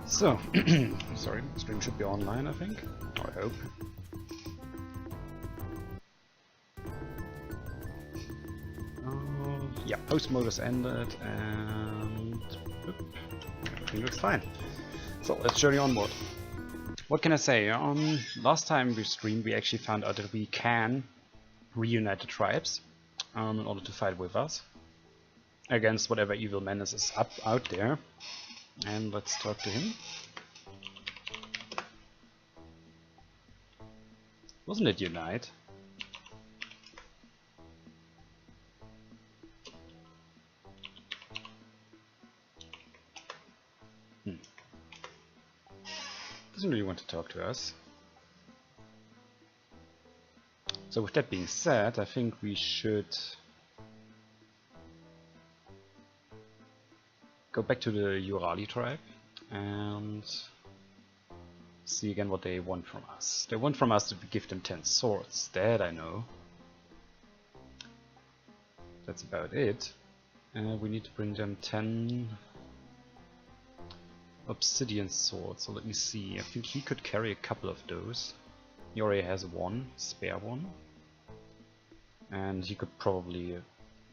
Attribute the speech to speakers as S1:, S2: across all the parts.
S1: So, sorry, stream should be online, I think. Or I hope. Yeah, post mode is ended, and everything looks fine. So let's journey onward. What can I say? Last time we streamed, we actually found out that we can reunite the tribes in order to fight with us against whatever evil menace is out there. And let's talk to him. Wasn't it Unite? Doesn't really want to talk to us. So with that being said, I think we should go back to the Urali tribe and see again what they want from us. They want from us to give them 10 swords. That I know. That's about it. We need to bring them 10 obsidian swords. So let me see. I think he could carry a couple of those. He already has one, spare one. And he could probably...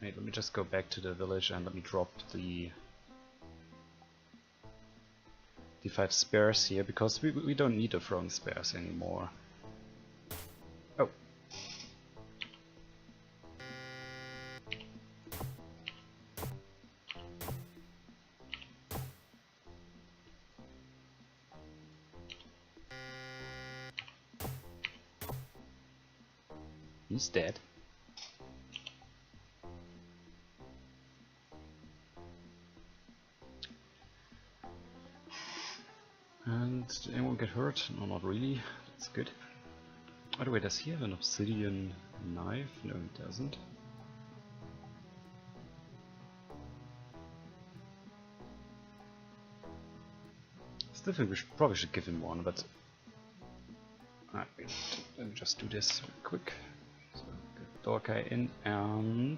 S1: Wait, let me just go back to the village and let me drop the 5 spares here, because we don't need the throwing spares anymore. Oh. He's dead. And did anyone get hurt? No, not really. That's good. By the way, does he have an obsidian knife? No, he doesn't. Still think we probably should give him one, but... Alright, let me just do this real quick. So, get Dorkai in and...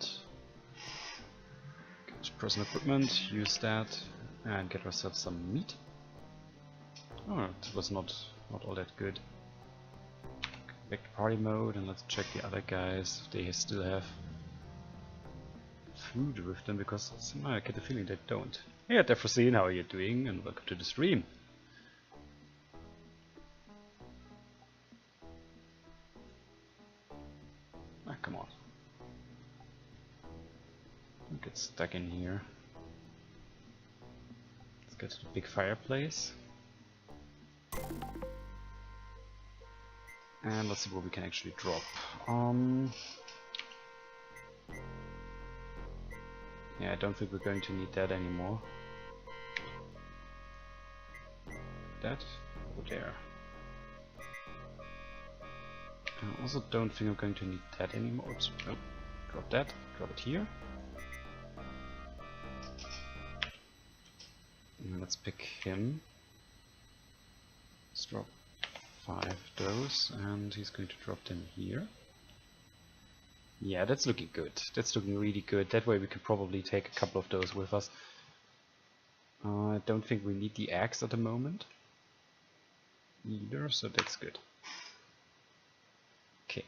S1: get personal equipment, use that, and get ourselves some meat. Oh, it was not all that good. Back to party mode and let's check the other guys if they still have food with them, because somehow I get the feeling they don't. Hey DesRoin, how are you doing? And welcome to the stream. Ah, come on. Don't get stuck in here. Let's get to the big fireplace. And let's see what we can actually drop. Yeah, I don't think we're going to need that anymore. That over there. I also don't think I'm going to need that anymore. Oops, nope. Drop that, drop it here. And let's pick him. Let's drop 5 of those, and he's going to drop them here. Yeah, that's looking good. That's looking really good. That way we can probably take a couple of those with us. I don't think we need the axe at the moment either, so that's good. Okay.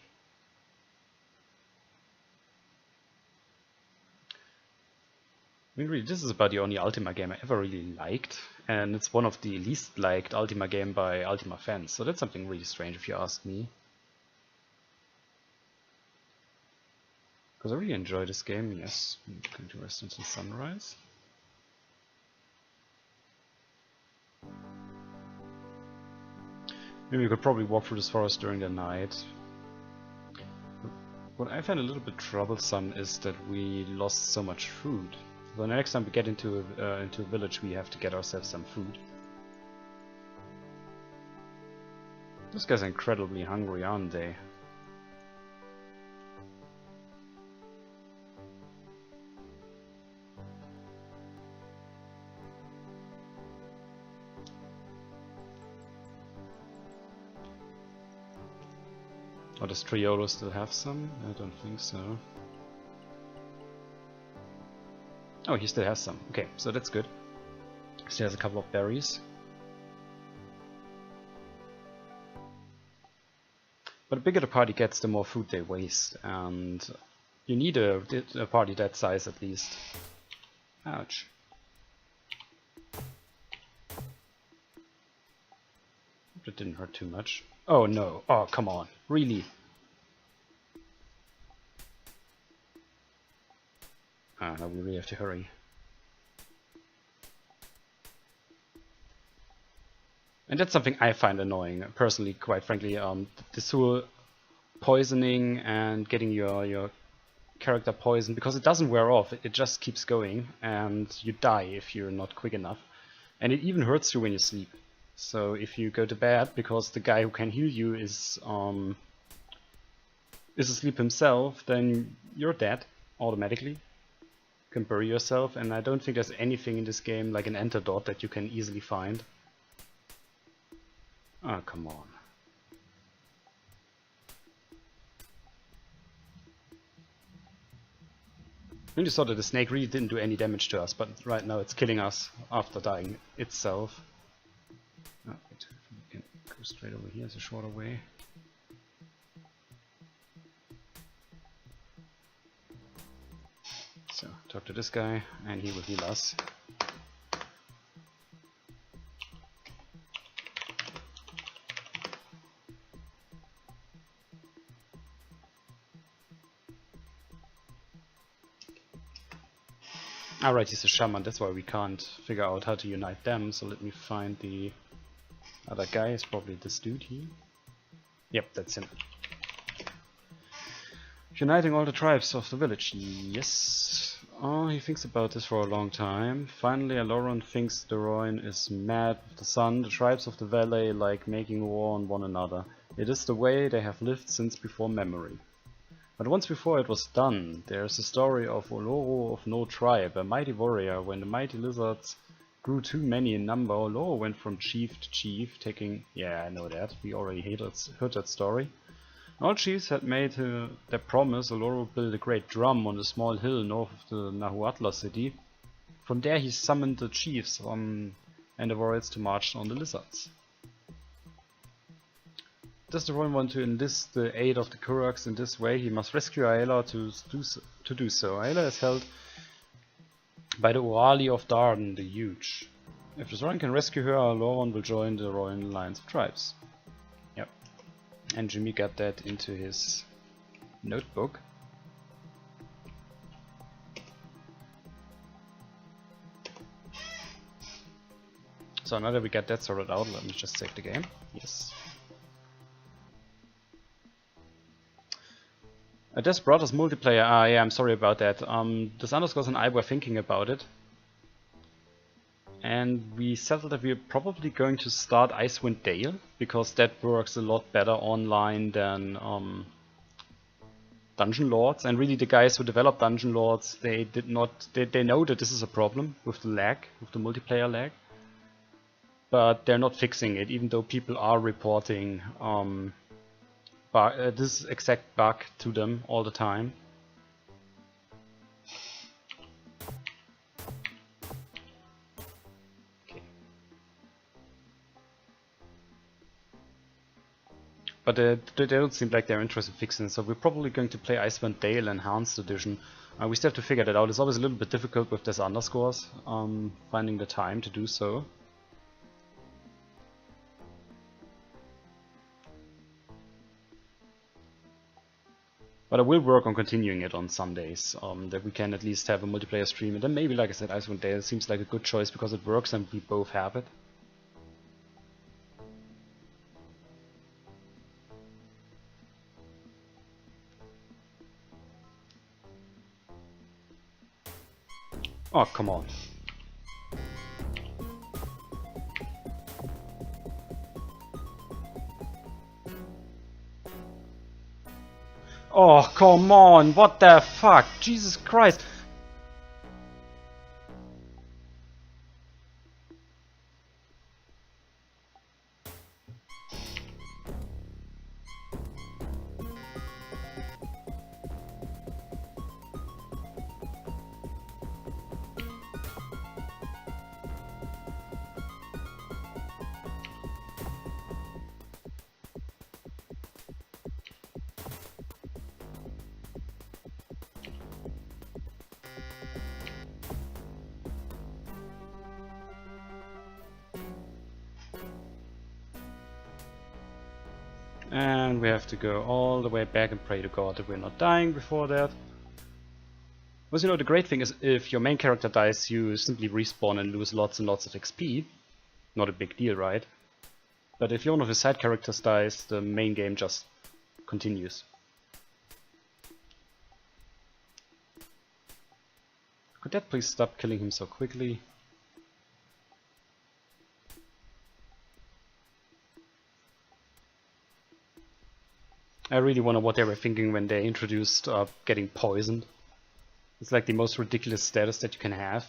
S1: I mean, really, this is about the only Ultima game I ever really liked, and it's one of the least liked Ultima game by Ultima fans, so that's something really strange if you ask me. Because I really enjoy this game, yes. I'm going to rest until sunrise. Maybe we could probably walk through this forest during the night. What I find a little bit troublesome is that we lost so much food. So the next time we get into a village, we have to get ourselves some food. Those guys are incredibly hungry, aren't they? Oh, does Triolo still have some? I don't think so. Oh, he still has some. Okay, so that's good. Still has a couple of berries. But the bigger the party gets, the more food they waste, and you need a party that size at least. Ouch. That didn't hurt too much. Oh no, oh come on, really? Ah, no, we really have to hurry. And that's something I find annoying, personally, quite frankly. This whole poisoning and getting your character poisoned, because it doesn't wear off, it just keeps going, and you die if you're not quick enough. And it even hurts you when you sleep. So if you go to bed because the guy who can heal you is asleep himself, then you're dead automatically. You can bury yourself, and I don't think there's anything in this game like an antidote that you can easily find. Oh, come on. I really thought that the snake really didn't do any damage to us, but right now it's killing us after dying itself. Oh, wait, we can go straight over here, it's a shorter way. So, talk to this guy, and he will heal us. Alright, he's a shaman, that's why we can't figure out how to unite them, so let me find the other guy. It's probably this dude here. Yep, that's him. Uniting all the tribes of the village. Yes. Oh, he thinks about this for a long time. Finally, Aloran thinks DesRoin is mad with the sun. The tribes of the valley like making war on one another. It is the way they have lived since before memory. But once before it was done, there is a story of Oloro of no tribe, a mighty warrior. When the mighty lizards grew too many in number, Oloro went from chief to chief, taking... Yeah, I know that. We already heard that story. All chiefs had made their promise. Oloro built a great drum on a small hill north of the Nahuatl city. From there he summoned the chiefs and the warriors to march on the lizards. Does DesRoin want to enlist the aid of the Kuraks in this way? He must rescue Aela to do so. Aela is held by the Orali of Darden the Huge. If DesRoin can rescue her, Aloran will join the Royal Alliance of Tribes. Yep. And Jimmy got that into his notebook. So now that we got that sorted out, let me just save the game. Yes. Des Brothers multiplayer, yeah, I'm sorry about that. This underscores and I were thinking about it. And we settled that we're probably going to start Icewind Dale, because that works a lot better online than Dungeon Lords. And really the guys who developed Dungeon Lords, they know that this is a problem with the lag, with the multiplayer lag. But they're not fixing it, even though people are reporting this exact bug to them all the time. Okay. But they don't seem like they're interested in fixing it, so we're probably going to play Icewind Dale Enhanced Edition. We still have to figure that out. It's always a little bit difficult with this underscores, finding the time to do so. But I will work on continuing it on some days, that we can at least have a multiplayer stream, and then maybe, like I said, Icewind Dale seems like a good choice because it works and we both have it. Oh, come on. Oh, come on, what the fuck? Jesus Christ. And we have to go all the way back and pray to God that we're not dying before that. Because you know, the great thing is if your main character dies, you simply respawn and lose lots and lots of XP. Not a big deal, right? But if one of the side characters dies, the main game just continues. Could that please stop killing him so quickly? I really wonder what they were thinking when they introduced getting poisoned. It's like the most ridiculous status that you can have.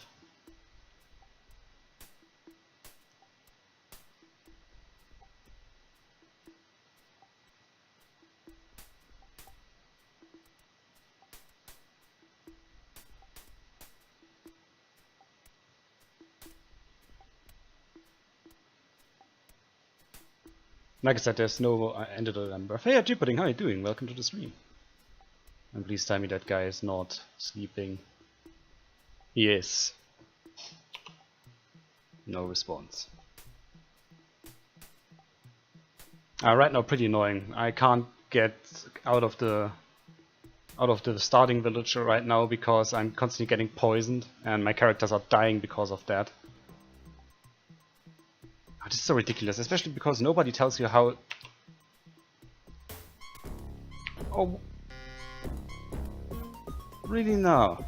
S1: Like I said, there's no end of the number. Hey, Jupiter, how are you doing? Welcome to the stream. And please tell me that guy is not sleeping. He is. No response. Right now, pretty annoying. I can't get out of the starting village right now because I'm constantly getting poisoned and my characters are dying because of that. This is so ridiculous, especially because nobody tells you how... Oh... Really now?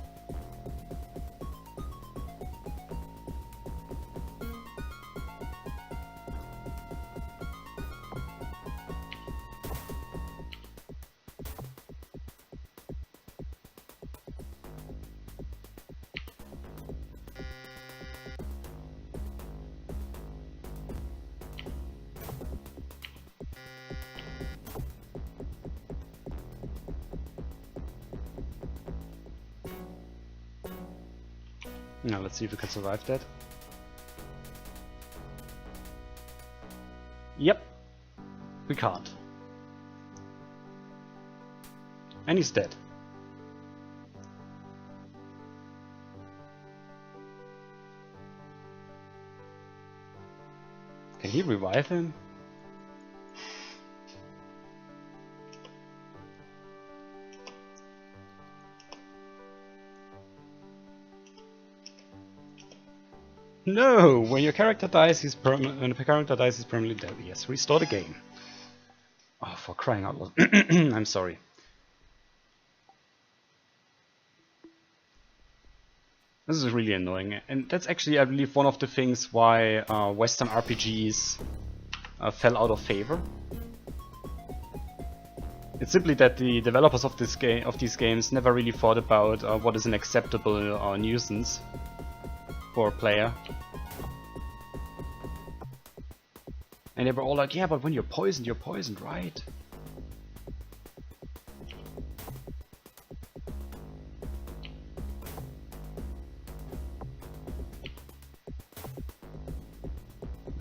S1: Now let's see if we can survive that. Yep, we can't. And he's dead. Can he revive him? No! When your character dies, when the character dies, he's permanently dead. Yes, restore the game. Oh, for crying out loud! I'm sorry. This is really annoying, and that's actually, I believe, one of the things why Western RPGs fell out of favor. It's simply that the developers of these games never really thought about what is an acceptable nuisance for a player. And they were all like, yeah, but when you're poisoned, right?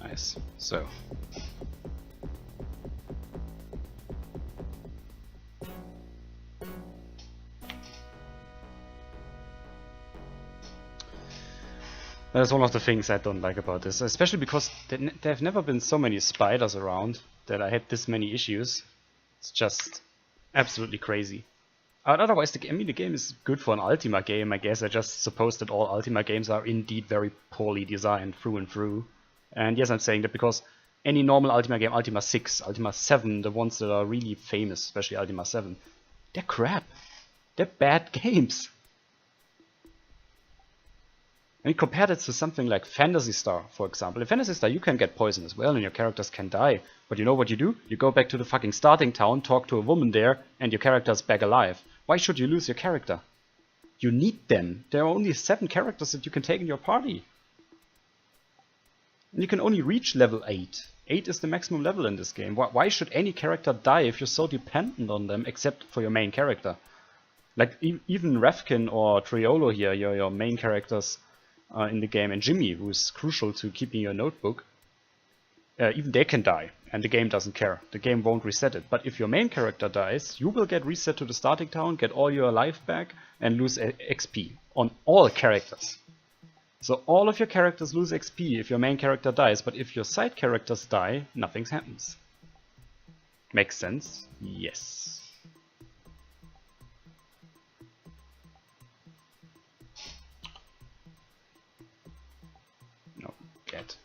S1: Nice. So. That's one of the things I don't like about this, especially because there have never been so many spiders around that I had this many issues. It's just absolutely crazy. Otherwise, the game is good for an Ultima game, I guess. I just suppose that all Ultima games are indeed very poorly designed through and through. And yes, I'm saying that because any normal Ultima game, Ultima 6, Ultima 7, the ones that are really famous, especially Ultima 7, they're crap. They're bad games. And compare that to something like Phantasy Star, for example. In Phantasy Star you can get poisoned as well and your characters can die. But you know what you do? You go back to the fucking starting town, talk to a woman there, and your character's back alive. Why should you lose your character? You need them. There are only 7 characters that you can take in your party. And you can only reach level 8. 8 is the maximum level in this game. Why should any character die if you're so dependent on them, except for your main character? Like even Revkin or Triolo here, your main characters in the game, and Jimmy, who is crucial to keeping your notebook, even they can die, and the game doesn't care. The game won't reset it. But if your main character dies, you will get reset to the starting town, get all your life back, and lose XP on all characters. So all of your characters lose XP if your main character dies, but if your side characters die, nothing happens. Makes sense. Yes. No, get.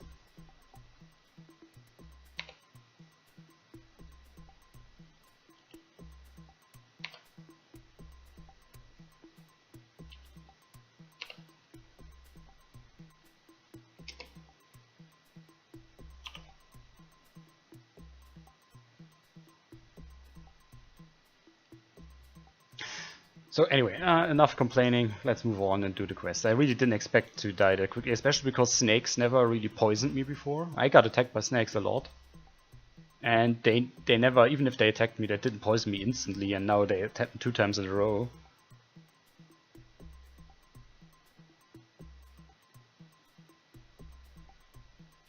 S1: So anyway, enough complaining. Let's move on and do the quest. I really didn't expect to die that quickly, especially because snakes never really poisoned me before. I got attacked by snakes a lot. And they never, even if they attacked me, they didn't poison me instantly, and now they attacked me 2 times in a row.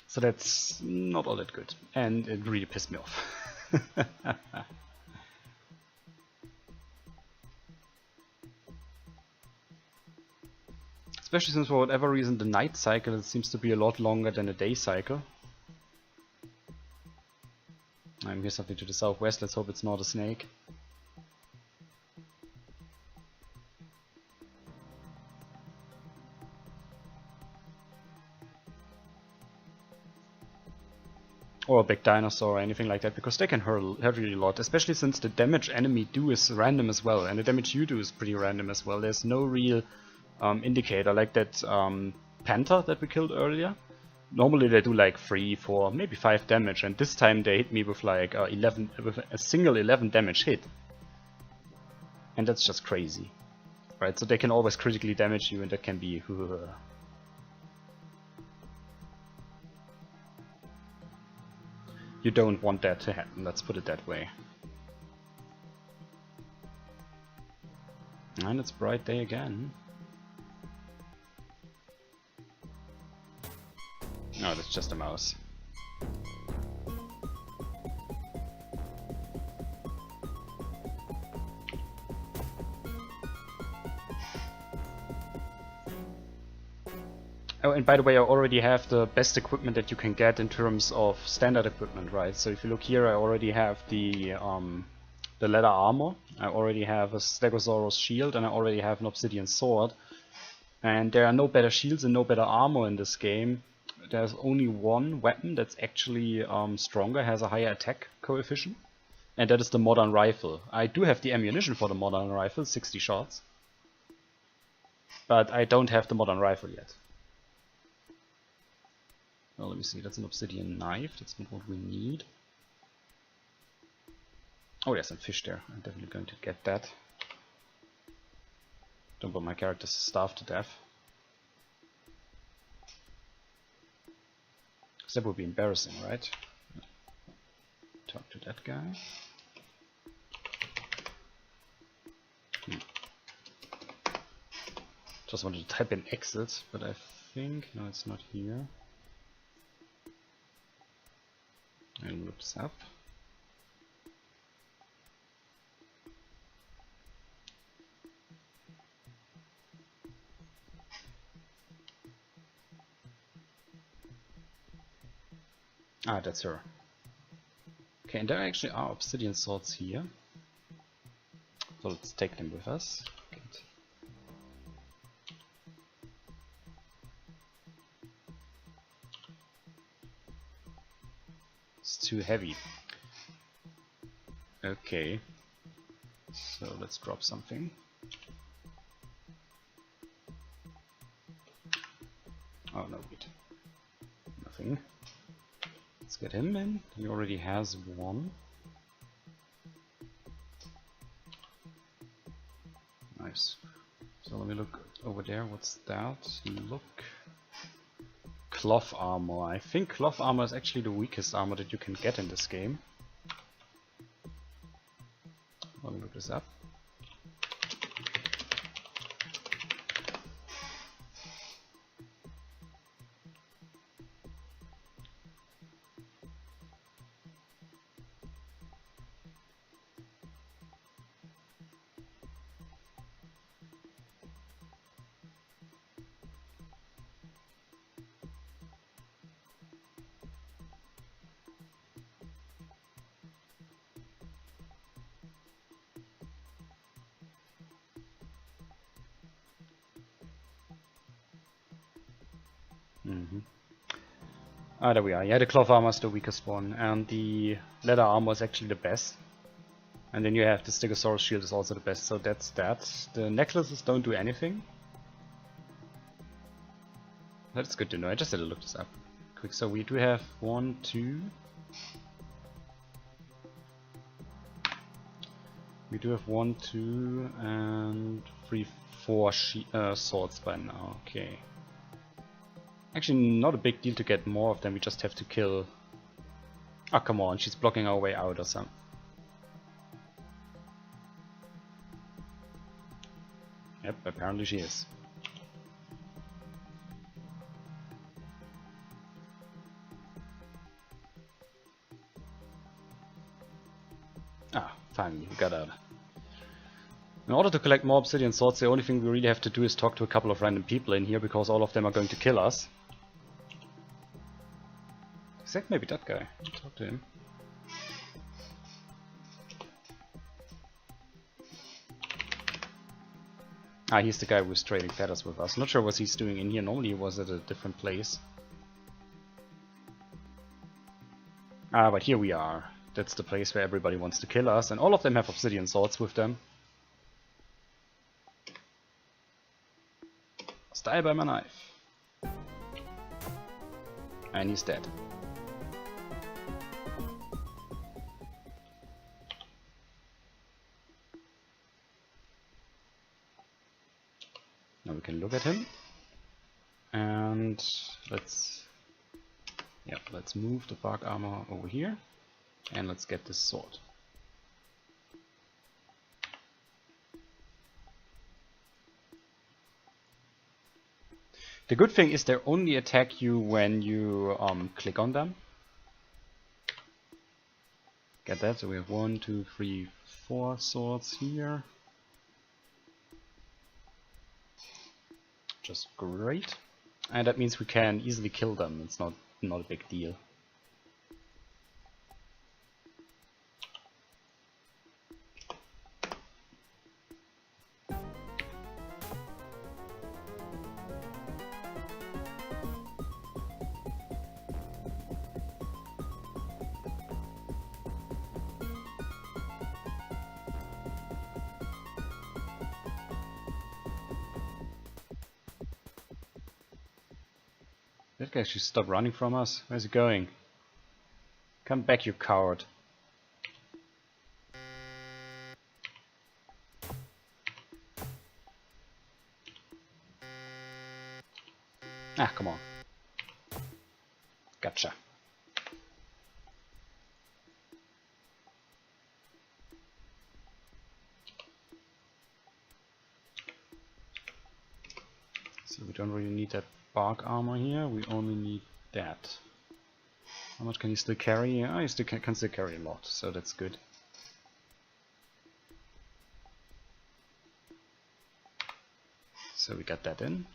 S1: So that's not all that good, and it really pissed me off. Especially since for whatever reason the night cycle seems to be a lot longer than the day cycle. I'm here something to the southwest, let's hope it's not a snake. Or a big dinosaur or anything like that, because they can hurt really a lot, especially since the damage enemy do is random as well, and the damage you do is pretty random as well. There's no real indicator, like that panther that we killed earlier. Normally they do like 3, 4, maybe 5 damage, and this time they hit me with like 11, with a single 11 damage hit. And that's just crazy. Right, so they can always critically damage you, and that can be... You don't want that to happen, let's put it that way. And it's bright day again. No, that's just a mouse. Oh, and by the way, I already have the best equipment that you can get in terms of standard equipment, right? So if you look here, I already have the leather armor, I already have a Stegosaurus shield, and I already have an obsidian sword. And there are no better shields and no better armor in this game. There's only one weapon that's actually stronger, has a higher attack coefficient, and that is the modern rifle. I do have the ammunition for the modern rifle, 60 shots, but I don't have the modern rifle yet. Well, let me see, that's an obsidian knife, that's not what we need. Oh, there's some fish there, I'm definitely going to get that. Don't want my characters to starve to death. Because that would be embarrassing, right? Talk to that guy. Just wanted to type in exit, but I think... no, it's not here. I'll look this up. Ah, that's her. Okay, and there actually are obsidian swords here. So let's take them with us. Good. It's too heavy. Okay. So let's drop something. Oh no, wait. Nothing. Let's get him in. He already has one. Nice. So let me look over there. What's that? Look. Cloth armor. I think cloth armor is actually the weakest armor that you can get in this game. Let me look this up. Ah, there we are. Yeah, the cloth armor is the weakest one, and the leather armor is actually the best. And then you have the Stegosaurus shield is also the best, so that's that. The necklaces don't do anything. That's good to know. I just had to look this up quick. So we do have 1, 2. We do have 1, 2, and 3, 4 swords by now. Okay. Actually, not a big deal to get more of them. We just have to kill. Oh, come on! She's blocking our way out or something. Yep, apparently she is. Ah, finally, we got out. In order to collect more obsidian swords, the only thing we really have to do is talk to a couple of random people in here, because all of them are going to kill us. Except maybe that guy. Talk to him. Ah, he's the guy who was trading feathers with us. Not sure what he's doing in here. Normally he was at a different place. Ah, but here we are. That's the place where everybody wants to kill us, and all of them have obsidian swords with them. Die by my knife. And he's dead. Now we can look at him. And let's move the bark armor over here. And let's get this sword. The good thing is they only attack you when you click on them. Get that? So we have 1, 2, 3, 4 swords here. Just great. And that means we can easily kill them. It's not a big deal. That guy should stop running from us. Where's he going? Come back, you coward. Ah, come on. Gotcha. So we don't really need that bark armor here, we only need that. How much can he still carry? Oh, he still can still carry a lot, so that's good. So we got that in.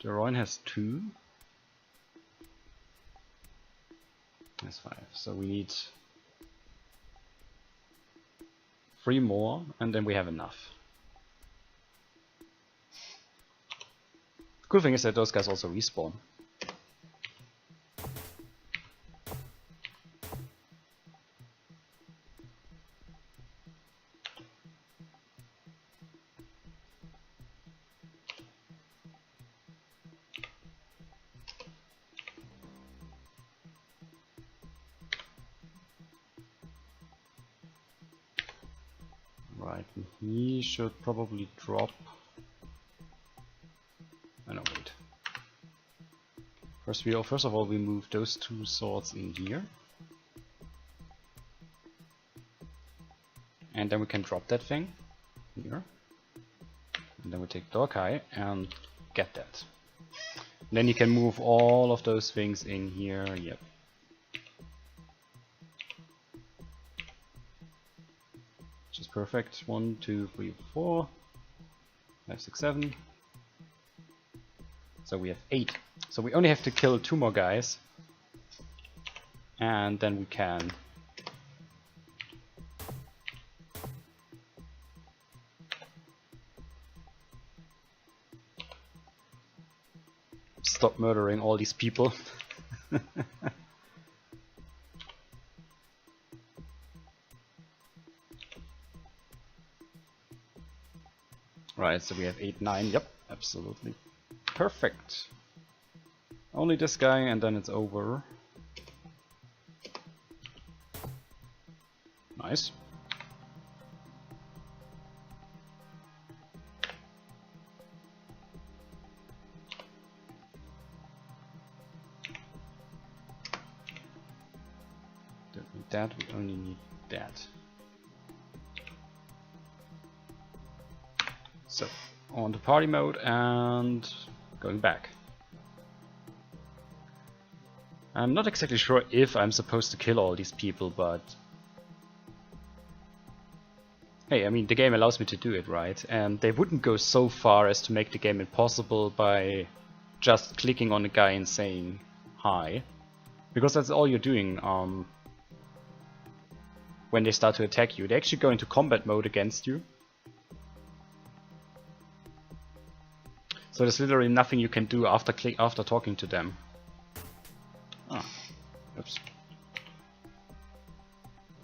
S1: DesRoin has 2. That's 5. So we need 3 more, and then we have enough. The cool thing is that those guys also respawn. Right, he should probably drop. No, wait. First of all, we move those 2 swords in here, and then we can drop that thing here, and then we take Dorkai and get that. And then you can move all of those things in here. Yep. Which is perfect. 1, 2, 3, 4, 5, 6, 7. So we have 8. So we only have to kill 2 more guys, and then we can stop murdering all these people. Right, so we have 8, 9, yep, absolutely. Perfect. Only this guy and then it's over. Nice. Don't need that, we only need that. So, on to party mode and going back. I'm not exactly sure if I'm supposed to kill all these people, but hey, I mean, the game allows me to do it, right? And they wouldn't go so far as to make the game impossible by just clicking on a guy and saying hi. Because that's all you're doing when they start to attack you. They actually go into combat mode against you. So there's literally nothing you can do after talking to them. Ah, oops.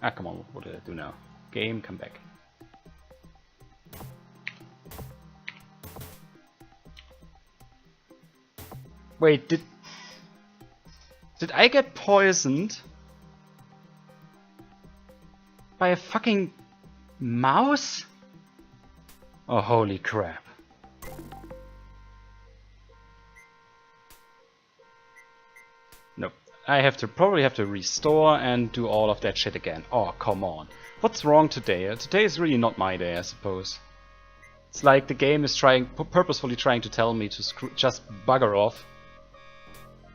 S1: Ah, come on, what did I do now? Game, come back. Wait, did I get poisoned by a fucking mouse? Oh, holy crap. Nope. I probably have to restore and do all of that shit again. Oh, come on. What's wrong today? Today is really not my day, I suppose. It's like the game is purposefully trying to tell me to just bugger off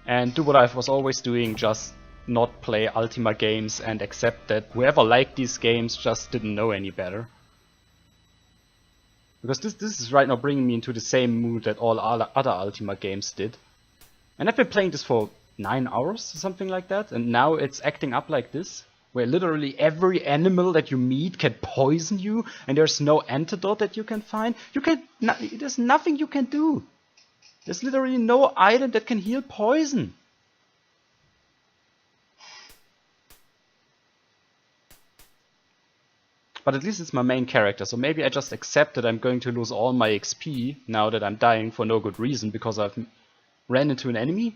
S1: and do what I was always doing, just not play Ultima games and accept that whoever liked these games just didn't know any better. Because this is right now bringing me into the same mood that all other Ultima games did. And I've been playing this for 9 hours or something like that, and now it's acting up like this, where literally every animal that you meet can poison you, and there's no antidote that you can find. There's nothing you can do. There's literally no item that can heal poison. But at least it's my main character, so maybe I just accept that I'm going to lose all my XP now that I'm dying for no good reason because I've ran into an enemy?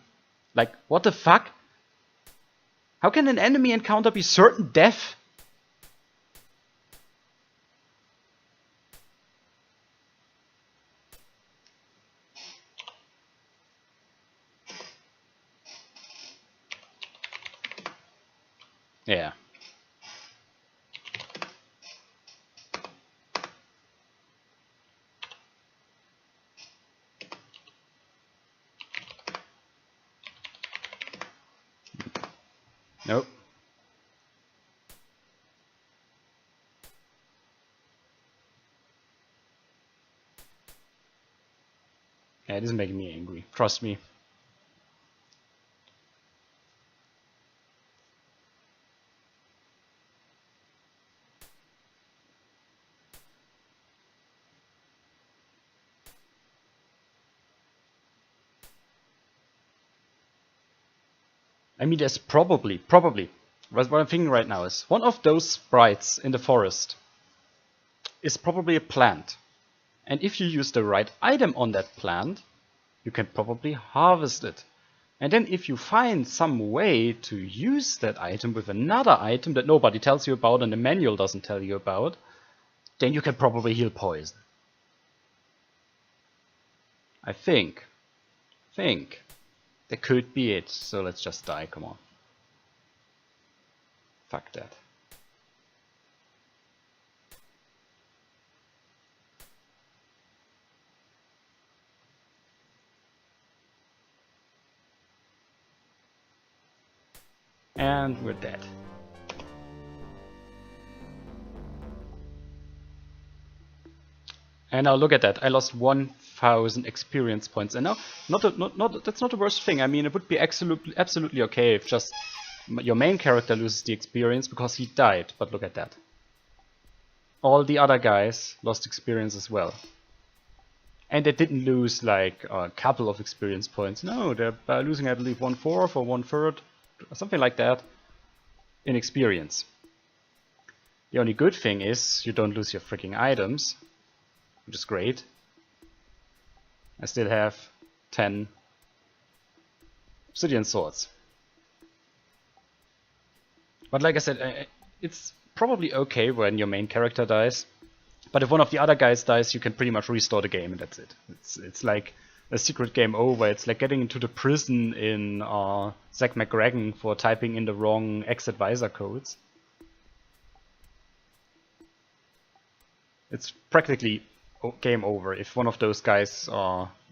S1: Like, what the fuck? How can an enemy encounter be certain death? Yeah. Nope. Yeah, it isn't making me angry. Trust me. I mean, there's probably, what I'm thinking right now is, one of those sprites in the forest is probably a plant. And if you use the right item on that plant, you can probably harvest it. And then if you find some way to use that item with another item that nobody tells you about and the manual doesn't tell you about, then you can probably heal poison. I think. That could be it. So let's just die, come on. Fuck that. And we're dead. And now look at that, I lost 1,000 experience points. And now, that's not the worst thing. I mean, it would be absolutely okay if just your main character loses the experience because he died. But look at that. All the other guys lost experience as well. And they didn't lose like a couple of experience points. No, they're losing, I believe, 1/4 or 1/3, something like that, in experience. The only good thing is you don't lose your freaking items, which is great. I still have 10 obsidian swords. But like I said, it's probably okay when your main character dies. But if one of the other guys dies, you can pretty much restore the game and that's it. It's like a secret game over. It's like getting into the prison in Zack McGregor for typing in the wrong ex-advisor codes. It's practically game over if one of those guys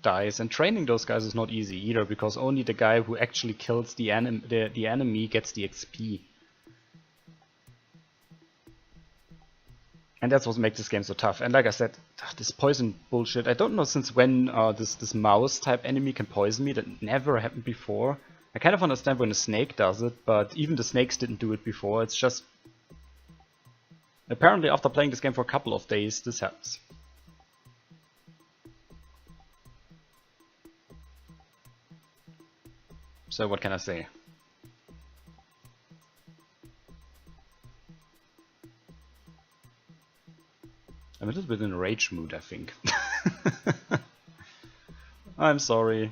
S1: dies. And training those guys is not easy either, because only the guy who actually kills the enemy gets the XP. And that's what makes this game so tough. And like I said, this poison bullshit, I don't know since when this mouse type enemy can poison me. That never happened before. I kind of understand when a snake does it, but even the snakes didn't do it before. It's just... apparently after playing this game for a couple of days, this happens. So what can I say? I'm a little bit in a rage mood, I think. I'm sorry.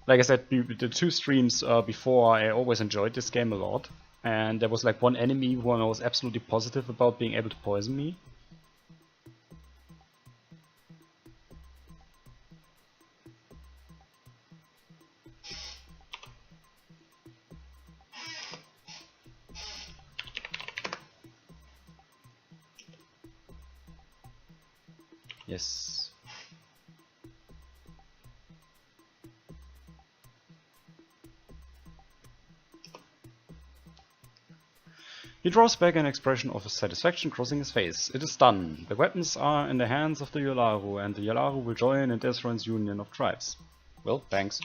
S1: Like I said, the 2 streams before, I always enjoyed this game a lot. And there was like one enemy who I was absolutely positive about being able to poison me. Yes. He draws back an expression of satisfaction crossing his face. It is done. The weapons are in the hands of the Yolaru, and the Yolaru will join in DesRoin's union of tribes. Well, thanks.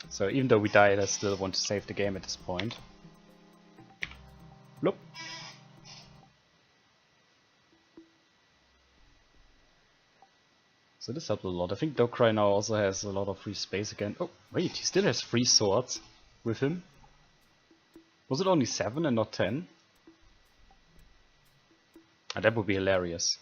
S1: So even though we died, I still want to save the game at this point. Bloop. So this helped a lot. I think Dokrai now also has a lot of free space again. Oh, wait, he still has 3 swords with him. Was it only 7 and not 10? Ah, that would be hilarious.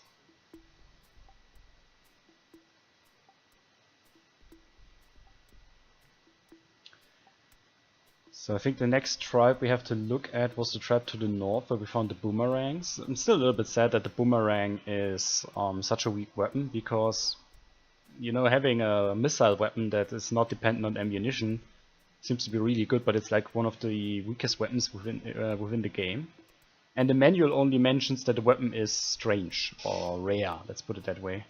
S1: So I think the next tribe we have to look at was the tribe to the north, where we found the boomerangs. I'm still a little bit sad that the boomerang is such a weak weapon, because, you know, having a missile weapon that is not dependent on ammunition seems to be really good, but it's like one of the weakest weapons within the game. And the manual only mentions that the weapon is strange or rare, let's put it that way.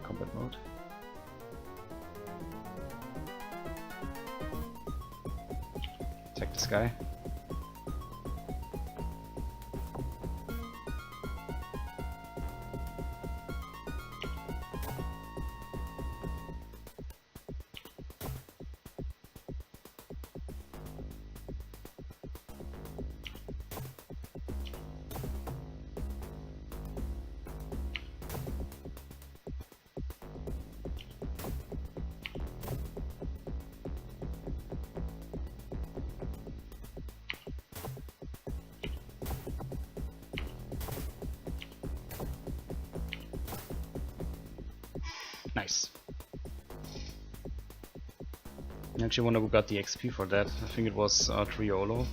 S1: Combat mode. Attack this guy. Nice. I actually wonder who got the XP for that. I think it was Triolo.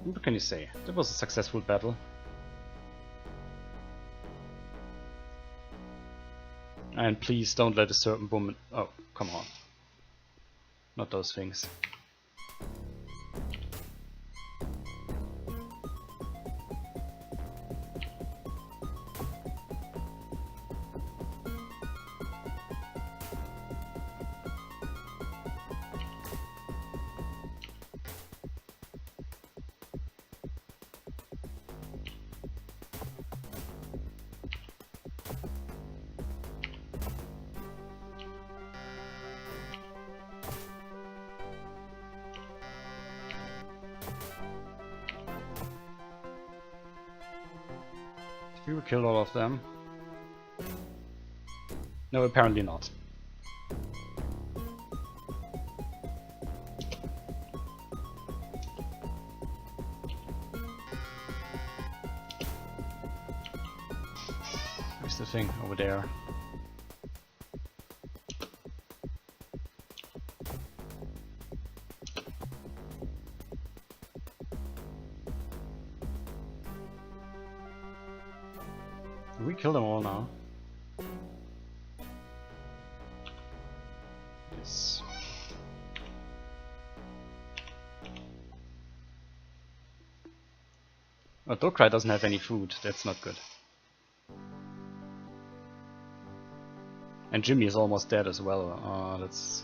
S1: What can you say? That was a successful battle. And please don't let a certain woman... Oh, come on. Not those things. We will kill all of them. No, apparently not. Where's the thing? Over there. We kill them all now. Yes. Oh, Dokrai doesn't have any food. That's not good. And Jimmy is almost dead as well. That's...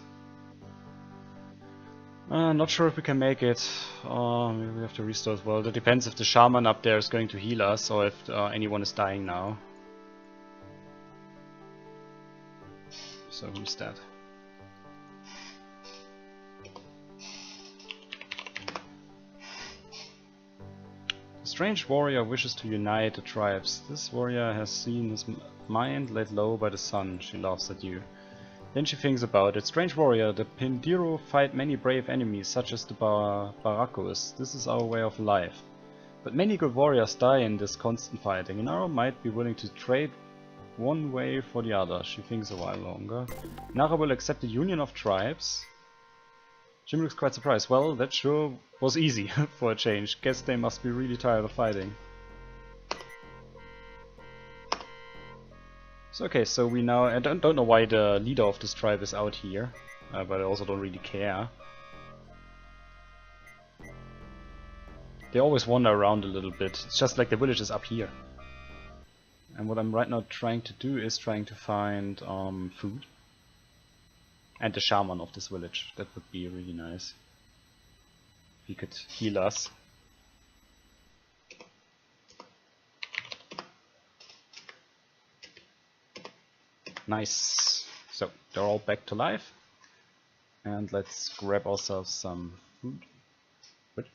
S1: not sure if we can make it. Maybe we have to restore as well. That depends if the shaman up there is going to heal us or if anyone is dying now. So who's that? A strange warrior wishes to unite the tribes. This warrior has seen his mind laid low by the sun. She laughs at you. Then she thinks about it. Strange warrior, the Pindiro fight many brave enemies, such as the Baracos. This is our way of life. But many good warriors die in this constant fighting. Inaro might be willing to trade one way for the other. She thinks a while longer. Inaro will accept the union of tribes. Jim looks quite surprised. Well, that sure was easy for a change. Guess they must be really tired of fighting. So okay, so we now... I don't know why the leader of this tribe is out here, but I also don't really care. They always wander around a little bit. It's just like the village is up here. And what I'm right now trying to do is trying to find food. And the shaman of this village. That would be really nice. If he could heal us. Nice. So, they're all back to life. And let's grab ourselves some food. What?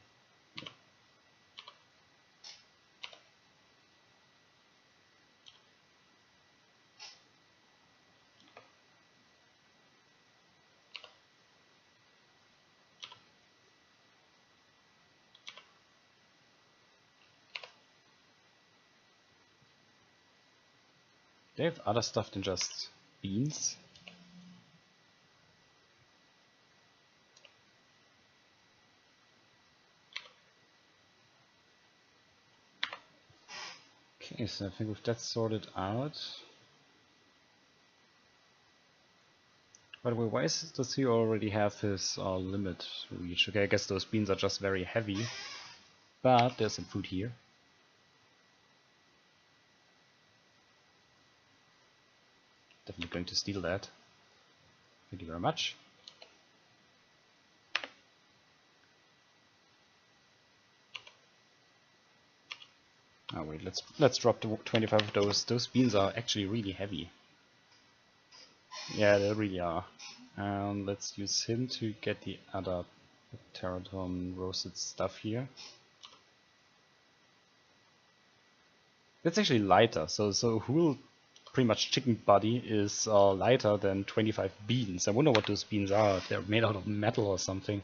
S1: They have other stuff than just beans. Okay, so I think with that sorted out. By the way, why does he already have his limit reach? Okay, I guess those beans are just very heavy. But there's some food here. Definitely going to steal that. Thank you very much. Oh wait, let's drop the 25 of those. Those beans are actually really heavy. Yeah, they really are. And let's use him to get the other pterodon roasted stuff here. That's actually lighter. So whole pretty much chicken body is lighter than 25 beans. I wonder what those beans are. If they're made out of metal or something.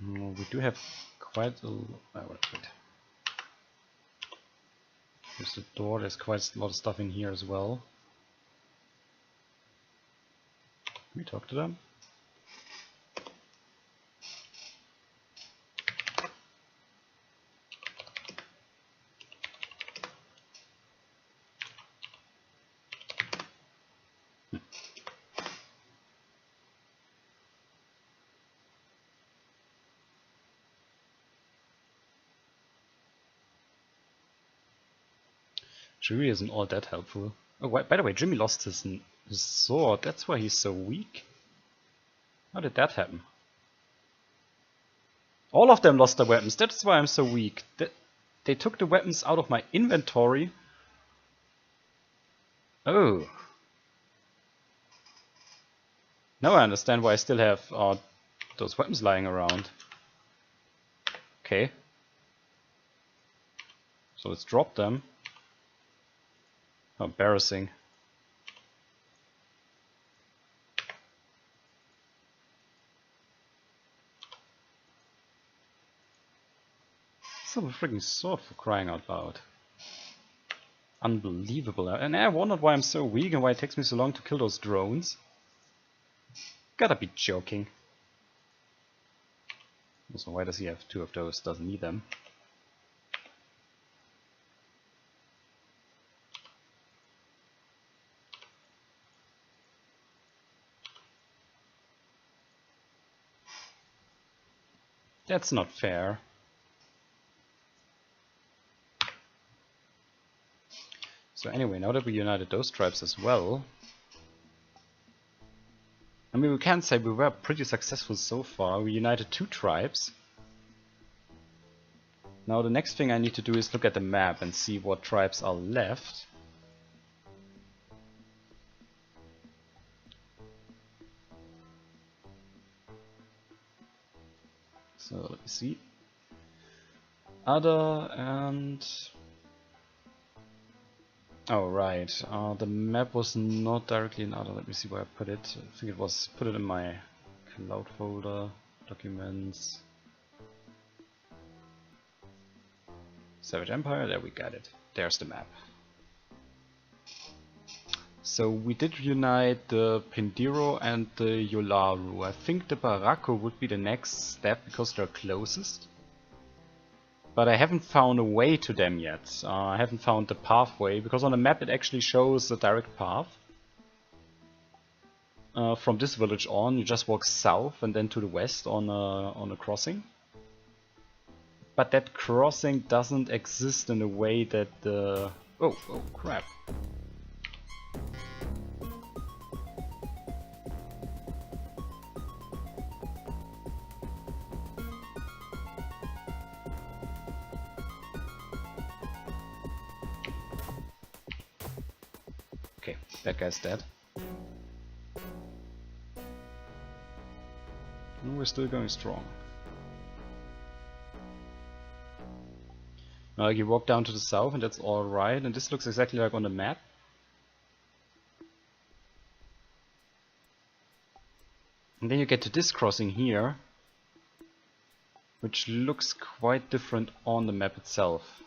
S1: We do have quite a... wait. There's the door, there's quite a lot of stuff in here as well. Can we talk to them? Jimmy isn't all that helpful. Oh, by the way, Jimmy lost his sword. That's why he's so weak. How did that happen? All of them lost their weapons. That's why I'm so weak. They took the weapons out of my inventory. Oh. Now I understand why I still have those weapons lying around. Okay. So let's drop them. How embarrassing. So a freaking sword, for crying out loud. Unbelievable. And I wondered why I'm so weak and why it takes me so long to kill those drones. Gotta be joking. Also, why does he have 2 of those? Doesn't need them. That's not fair. So anyway, now that we united those tribes as well, I mean, we can say we were pretty successful so far. We united 2 tribes. Now the next thing I need to do is look at the map and see what tribes are left. So let me see. Other and... Oh right, the map was not directly in other. Let me see where I put it. I think it was put it in my cloud folder, documents, Savage Empire. There we got it. There's the map. So we did unite the Pindiro and the Yolaru. I think the Barako would be the next step because they're closest. But I haven't found a way to them yet. I haven't found the pathway, because on the map it actually shows a direct path. From this village on, you just walk south and then to the west on a crossing. But that crossing doesn't exist in a way that the... Oh crap. Okay, that guy's dead. And we're still going strong. Now you walk down to the south and that's alright, and this looks exactly like on the map. And then you get to this crossing here, which looks quite different on the map itself.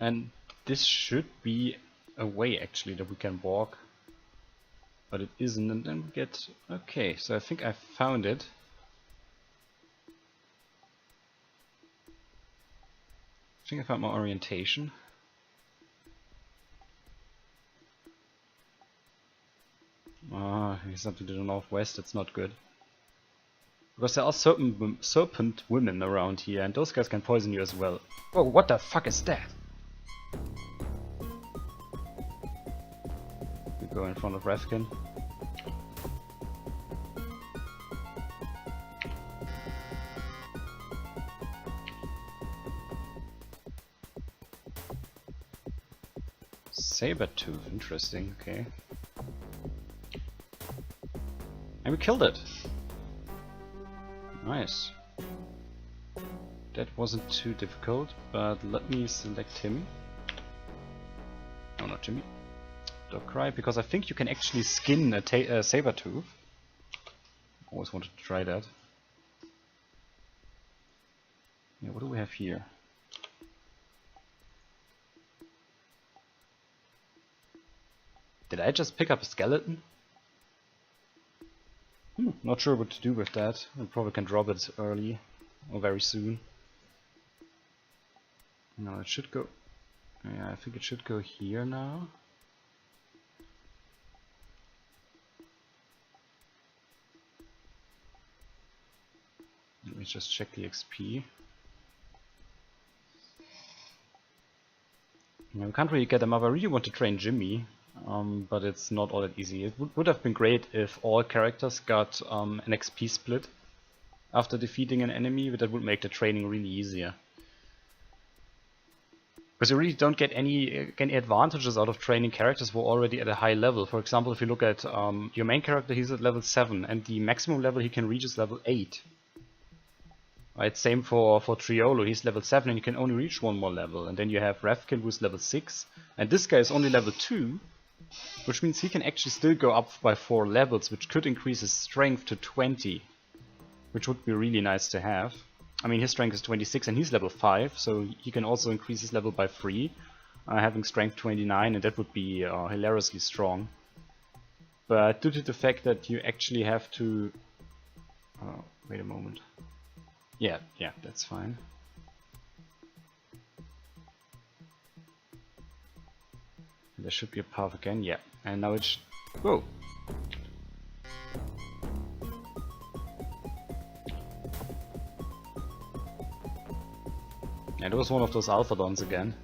S1: And this should be a way actually that we can walk, but it isn't, and then we get... Okay, so I think I found it. I think I found my orientation. Here's something to the northwest, that's not good. Because there are serpent women around here, and those guys can poison you as well. Whoa, what the fuck is that? We go in front of Rafkin. Sabertooth, interesting, okay. And we killed it! Nice. That wasn't too difficult, but let me select him. No, not Jimmy. Darkrai, because I think you can actually skin a Sabertooth. Always wanted to try that. Yeah, what do we have here? Did I just pick up a skeleton? Not sure what to do with that. I probably can drop it early or very soon. No, it should go... Yeah, I think it should go here now. Let me just check the XP. We can't really get them up. I really want to train Jimmy. But it's not all that easy. It would have been great if all characters got an XP split after defeating an enemy, but that would make the training really easier. Because you really don't get any advantages out of training characters who are already at a high level. For example, if you look at your main character, he's at level 7, and the maximum level he can reach is level 8. Right, same for Triolo, he's level 7 and he can only reach one more level. And then you have Revkin who's level 6, and this guy is only level 2, which means he can actually still go up by 4 levels, which could increase his strength to 20, which would be really nice to have. I mean, his strength is 26 and he's level 5, so he can also increase his level by 3, having strength 29, and that would be hilariously strong. But due to the fact that you actually have to... wait a moment. Yeah, that's fine. There should be a path again, yeah. And now it's... Whoa! Yeah, that was one of those Alphadons again.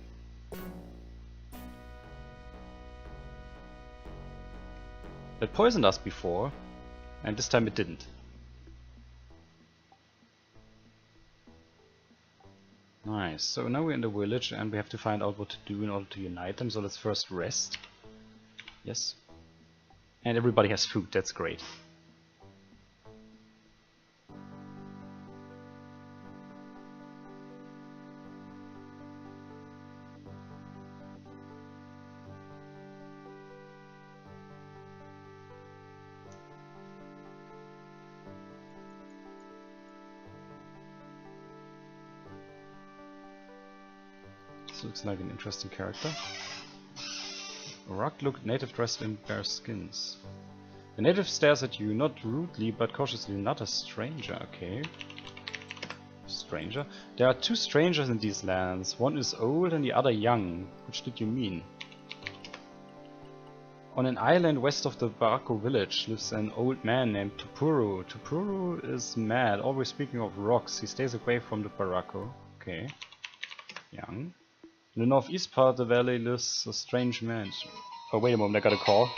S1: That poisoned us before, and this time it didn't. Nice, so now we're in the village and we have to find out what to do in order to unite them, so let's first rest. Yes. And everybody has food, that's great. Looks like an interesting character. Rock looked native dressed in bear skins. The native stares at you, not rudely but cautiously, not a stranger, okay. Stranger? There are 2 strangers in these lands. One is old and the other young. Which did you mean? On an island west of the Barako village lives an old man named Tupuru. Tupuru is mad, always speaking of rocks. He stays away from the Barako. Okay. Young. In the northeast part of the valley lives a strange man. Oh, wait a moment, I got a call.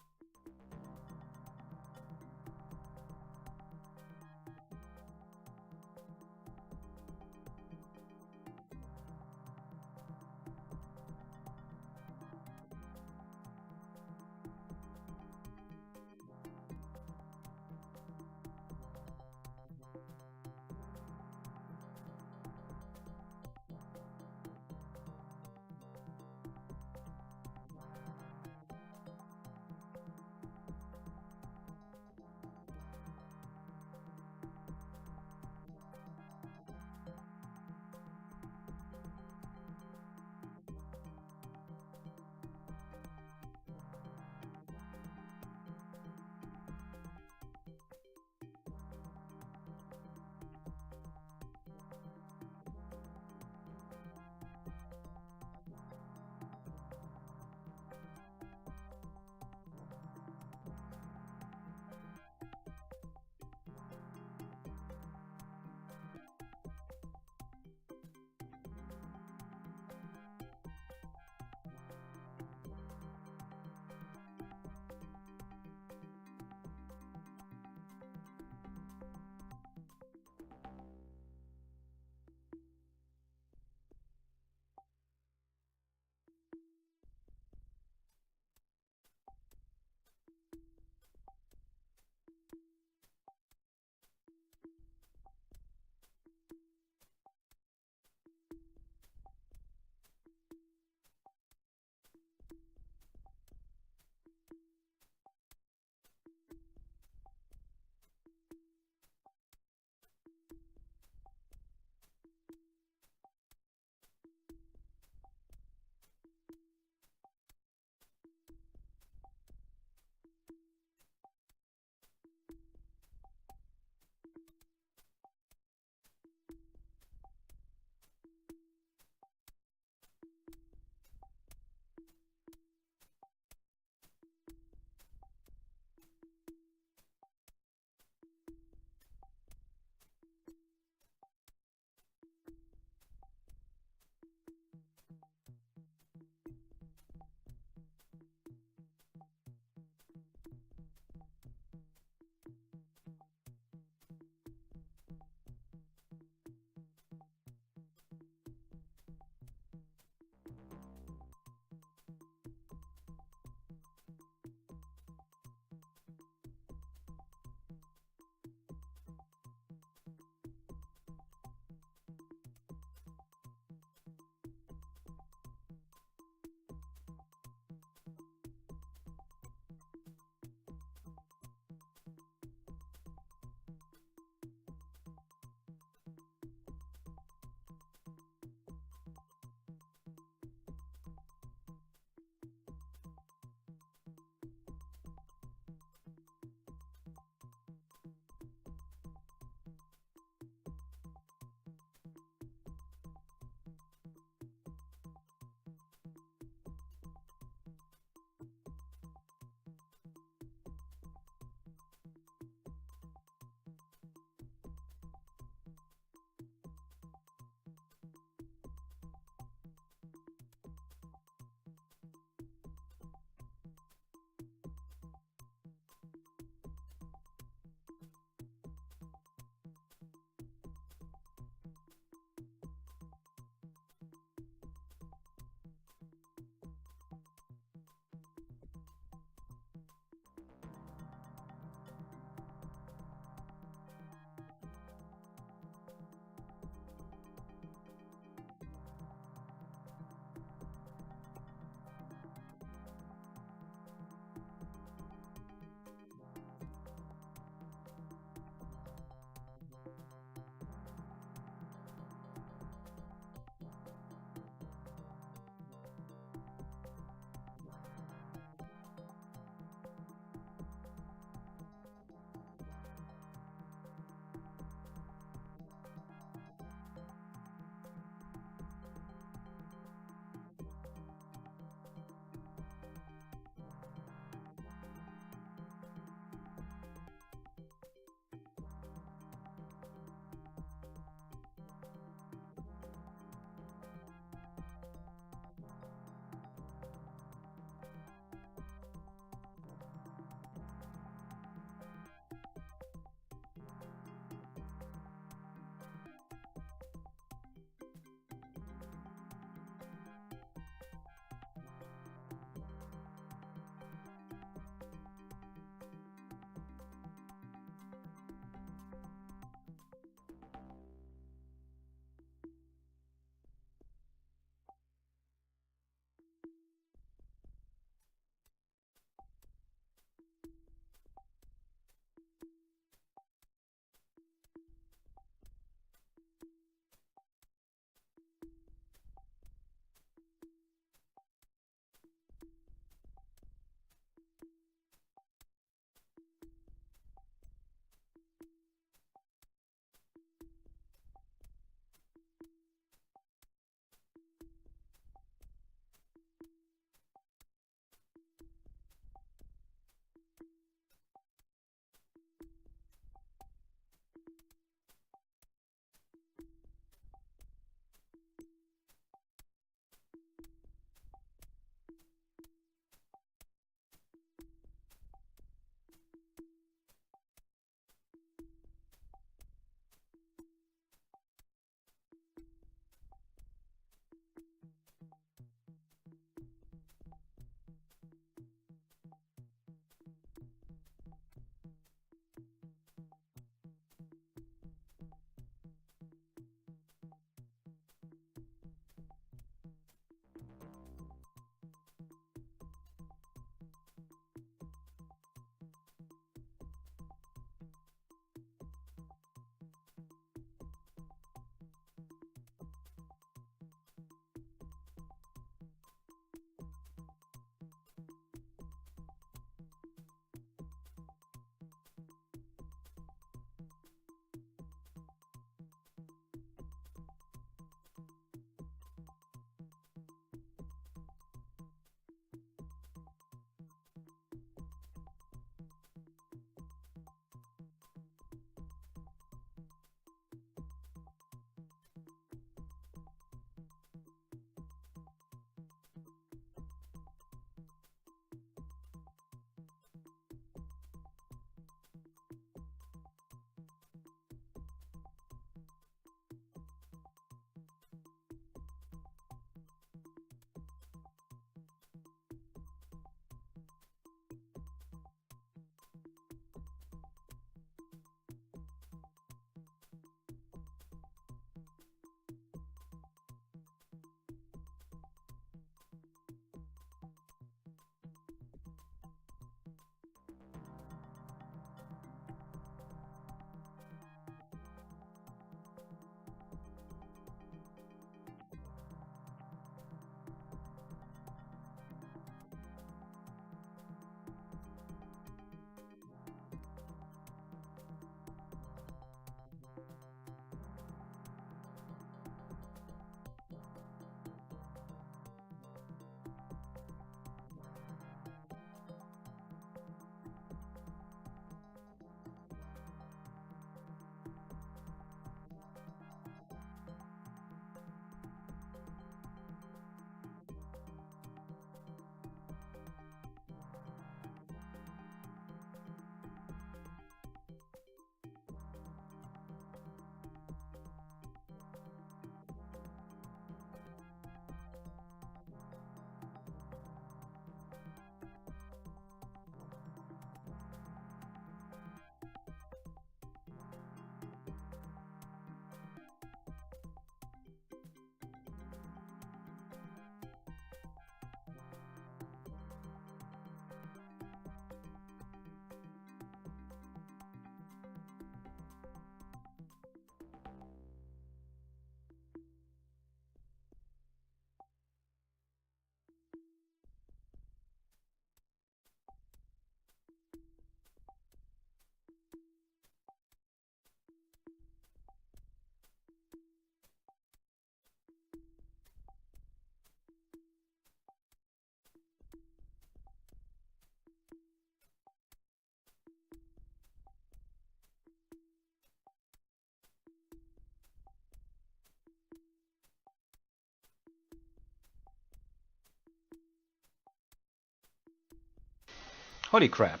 S1: Holy crap.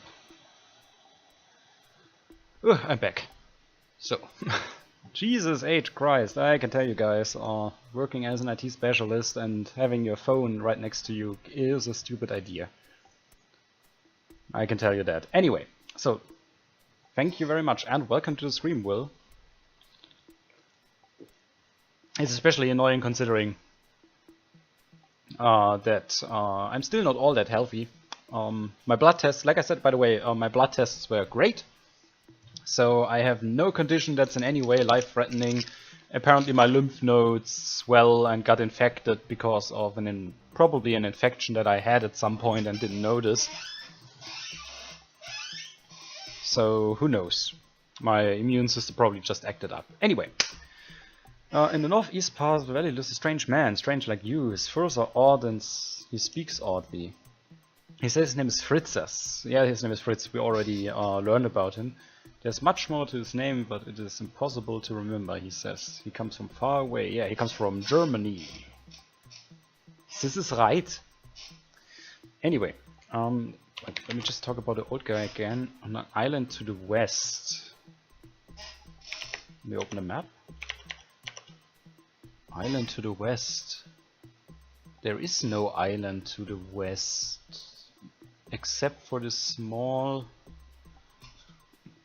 S1: Ugh, I'm back. So, Jesus H. Christ, I can tell you guys, working as an IT specialist and having your phone right next to you is a stupid idea. I can tell you that. Anyway, so, thank you very much and welcome to the stream, Will. It's especially annoying considering that I'm still not all that healthy. My blood tests, like I said, by the way, my blood tests were great. So I have no condition that's in any way life-threatening. Apparently my lymph nodes swell and got infected because of probably an infection that I had at some point and didn't notice. So who knows? My immune system probably just acted up. Anyway. In the northeast part of the valley lives a strange man, strange like you. His furs are odd and he speaks oddly. He says his name is Fritzes. Yeah, his name is Fritz. We already learned about him. There's much more to his name, but it is impossible to remember, he says. He comes from far away. Yeah, he comes from Germany. This is right. Anyway, let me just talk about the old guy again. On an island to the west. Let me open the map. Island to the west. There is no island to the west. Except for this small...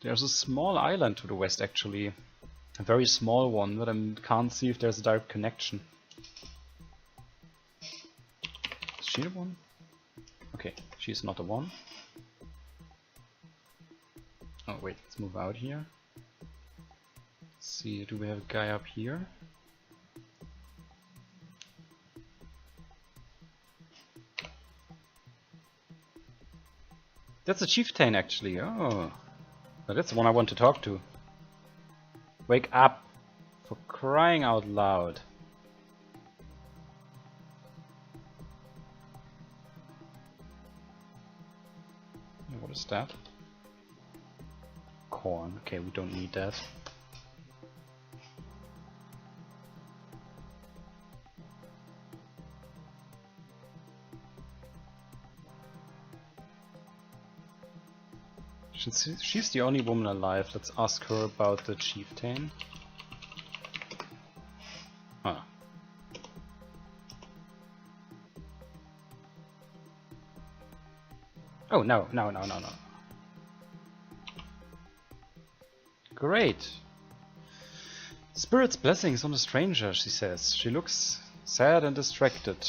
S1: There's a small island to the west actually. A very small one, but I can't see if there's a direct connection. Is she the one? Okay, she's not the one. Oh wait, let's move out here. Let's see, do we have a guy up here? That's a chieftain actually, oh. But that's the one I want to talk to. Wake up! For crying out loud. What is that? Corn. Okay, we don't need that. She's the only woman alive. Let's ask her about the chieftain. Ah. Oh, no. Great. Spirit's blessings on the stranger, she says. She looks sad and distracted.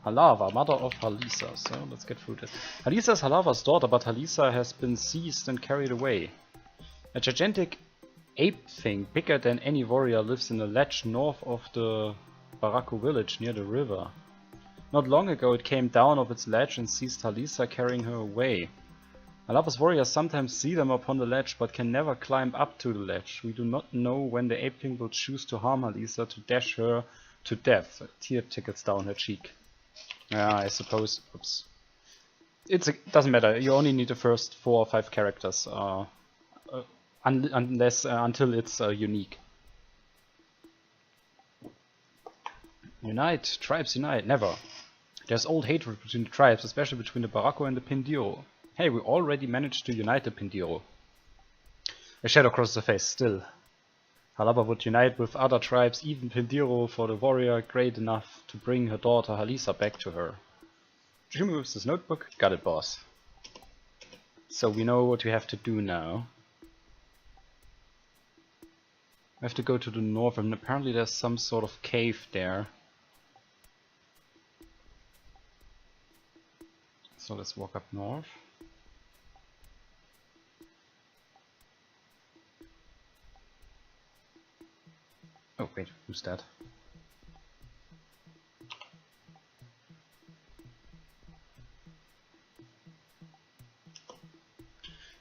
S1: Halava, mother of Halisa. So let's get through this. Halisa is Halava's daughter, but Halisa has been seized and carried away. A gigantic ape thing, bigger than any warrior, lives in a ledge north of the Baraku village near the river. Not long ago it came down off its ledge and seized Halisa, carrying her away. Halava's warriors sometimes see them upon the ledge, but can never climb up to the ledge. We do not know when the ape thing will choose to harm Halisa, to dash her to death. A tear tickles down her cheek. Yeah, I suppose. Oops. It doesn't matter. You only need the first 4 or 5 characters, until it's unique. Unite, tribes unite. Never. There's old hatred between the tribes, especially between the Baraku and the Pindiro. Hey, we already managed to unite the Pindiro. A shadow crosses her face. Still. Halava would unite with other tribes, even Pindiro, for the warrior great enough to bring her daughter Halisa back to her. She moves this notebook. Got it, boss. So we know what we have to do now. We have to go to the north, and apparently there's some sort of cave there. So let's walk up north. Oh wait, who's that?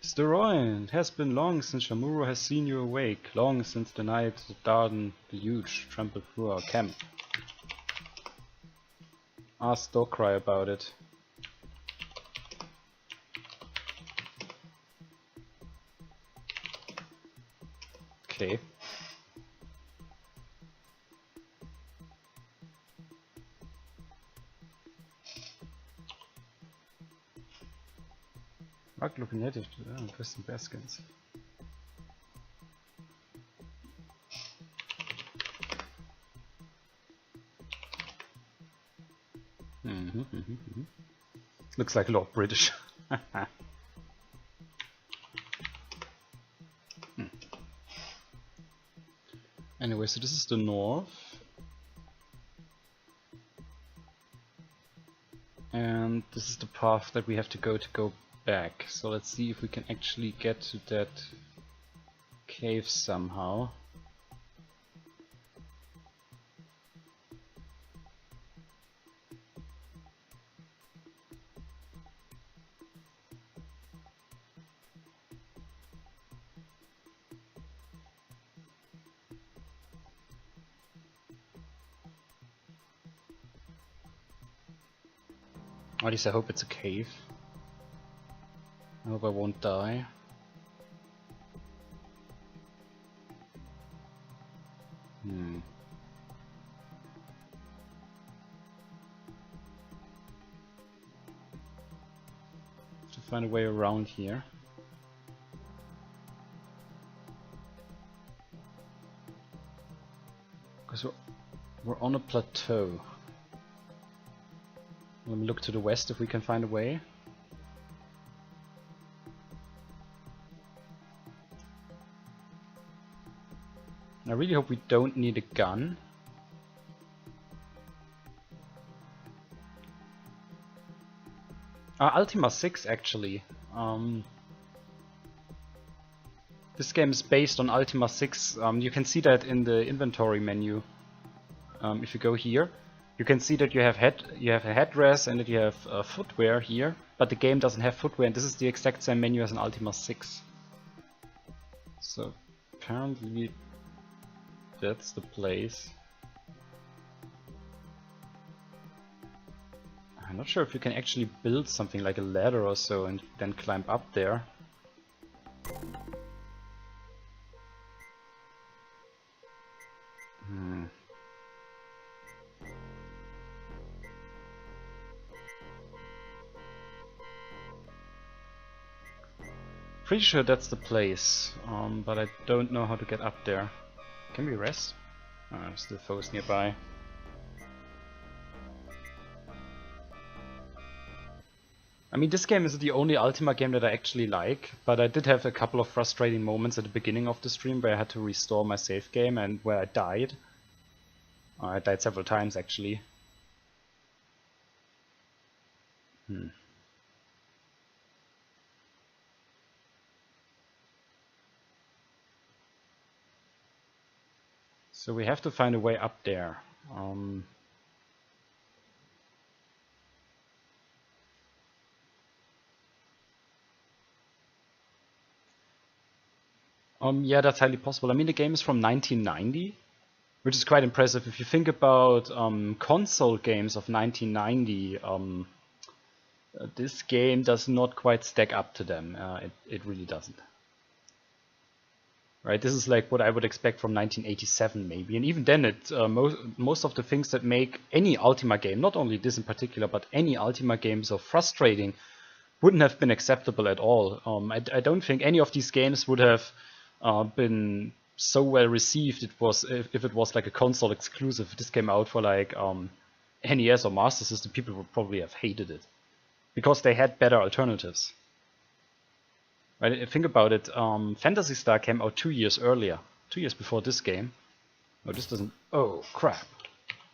S1: DesRoin, it has been long since Shamuro has seen you awake, long since the night that Darden the Huge trampled through our camp. Ask Darkrai about it. Okay. Rugged looking native, interesting bear skins. Looks like a lot of British. Anyway, so this is the north. And this is the path that we have to go back. So let's see if we can actually get to that cave somehow. At least I hope it's a cave. I hope I won't die. Have to find a way around here. Because we're on a plateau. Let me look to the west if we can find a way. I really hope we don't need a gun. Ultima 6 actually. This game is based on Ultima 6. You can see that in the inventory menu. If you go here, you can see that you have a headdress and that you have footwear here, but the game doesn't have footwear, and this is the exact same menu as in Ultima 6. So apparently that's the place. I'm not sure if you can actually build something like a ladder or so and then climb up there. Pretty sure that's the place, but I don't know how to get up there. Can we rest? Still foes nearby. I mean, this game is the only Ultima game that I actually like, but I did have a couple of frustrating moments at the beginning of the stream where I had to restore my save game and where I died. I died several times actually. So we have to find a way up there. Yeah, that's highly possible. I mean, the game is from 1990, which is quite impressive. If you think about console games of 1990, this game does not quite stack up to them. It really doesn't. Right, this is like what I would expect from 1987 maybe, and even then most of the things that make any Ultima game, not only this in particular, but any Ultima game so frustrating, wouldn't have been acceptable at all. I don't think any of these games would have been so well received if it was like a console exclusive. If this came out for like NES or Master System, people would probably have hated it, because they had better alternatives. Right, think about it, Phantasy Star came out 2 years earlier, 2 years before this game. Oh, this doesn't... Oh, crap.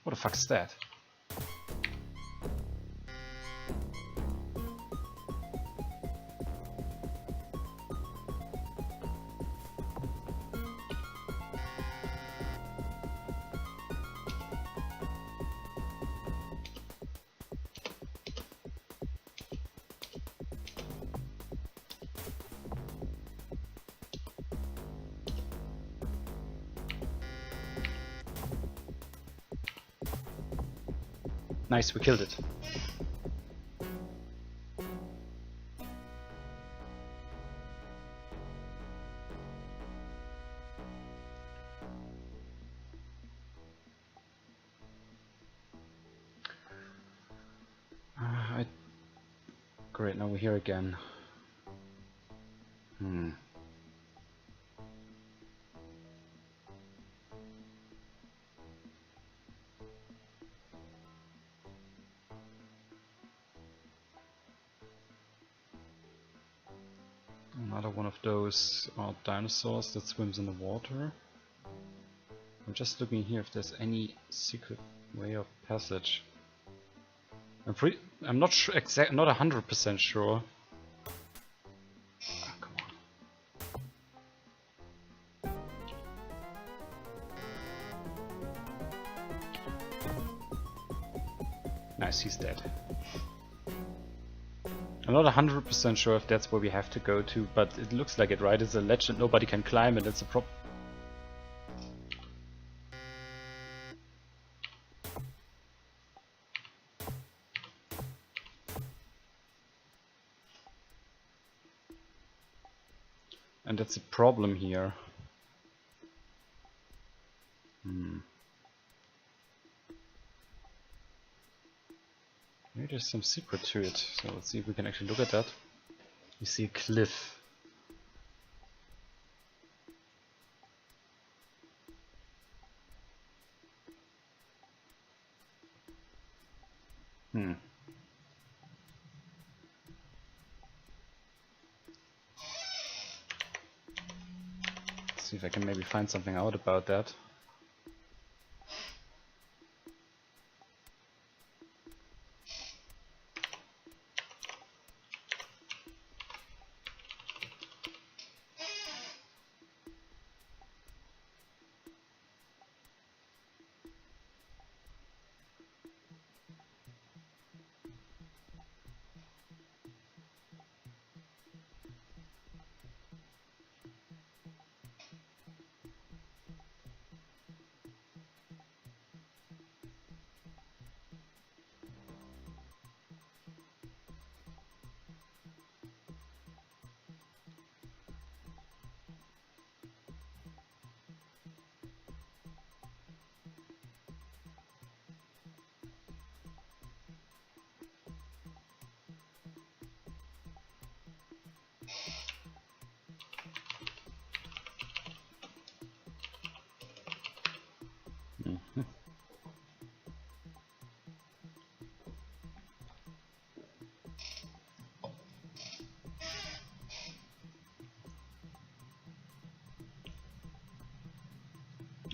S1: What the fuck is that? Nice, we killed it. Great, now we're here again. Hmm. Another one of those dinosaurs that swims in the water. I'm just looking here if there's any secret way of passage. I'm not sure not 100% sure. Oh, come on. Nice, he's dead. I'm not 100% sure if that's where we have to go to, but it looks like it, right? It's a ledge that nobody can climb, and it's a problem. And that's a problem here. Maybe there's some secret to it, so let's see if we can actually look at that. You see a cliff. Let's see if I can maybe find something out about that.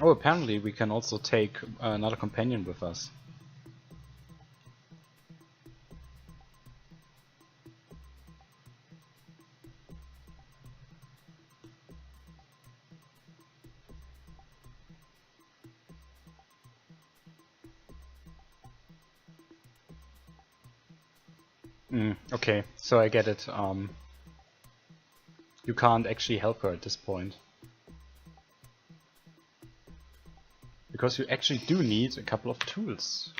S1: Oh, apparently we can also take another companion with us. Okay, so I get it. You can't actually help her at this point. Because you actually do need a couple of tools.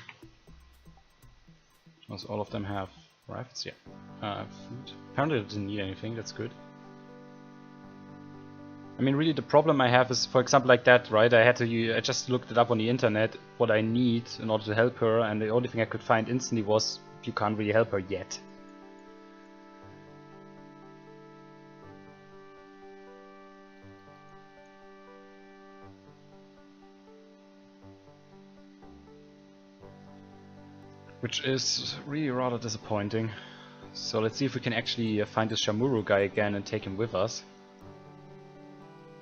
S1: Because all of them have rafts, yeah. Food. Apparently I didn't need anything, that's good. I mean, really the problem I have is, for example, like that, right? I just looked it up on the internet, what I need in order to help her, and the only thing I could find instantly was, you can't really help her yet. Which is really rather disappointing. So let's see if we can actually find this Shamuru guy again and take him with us.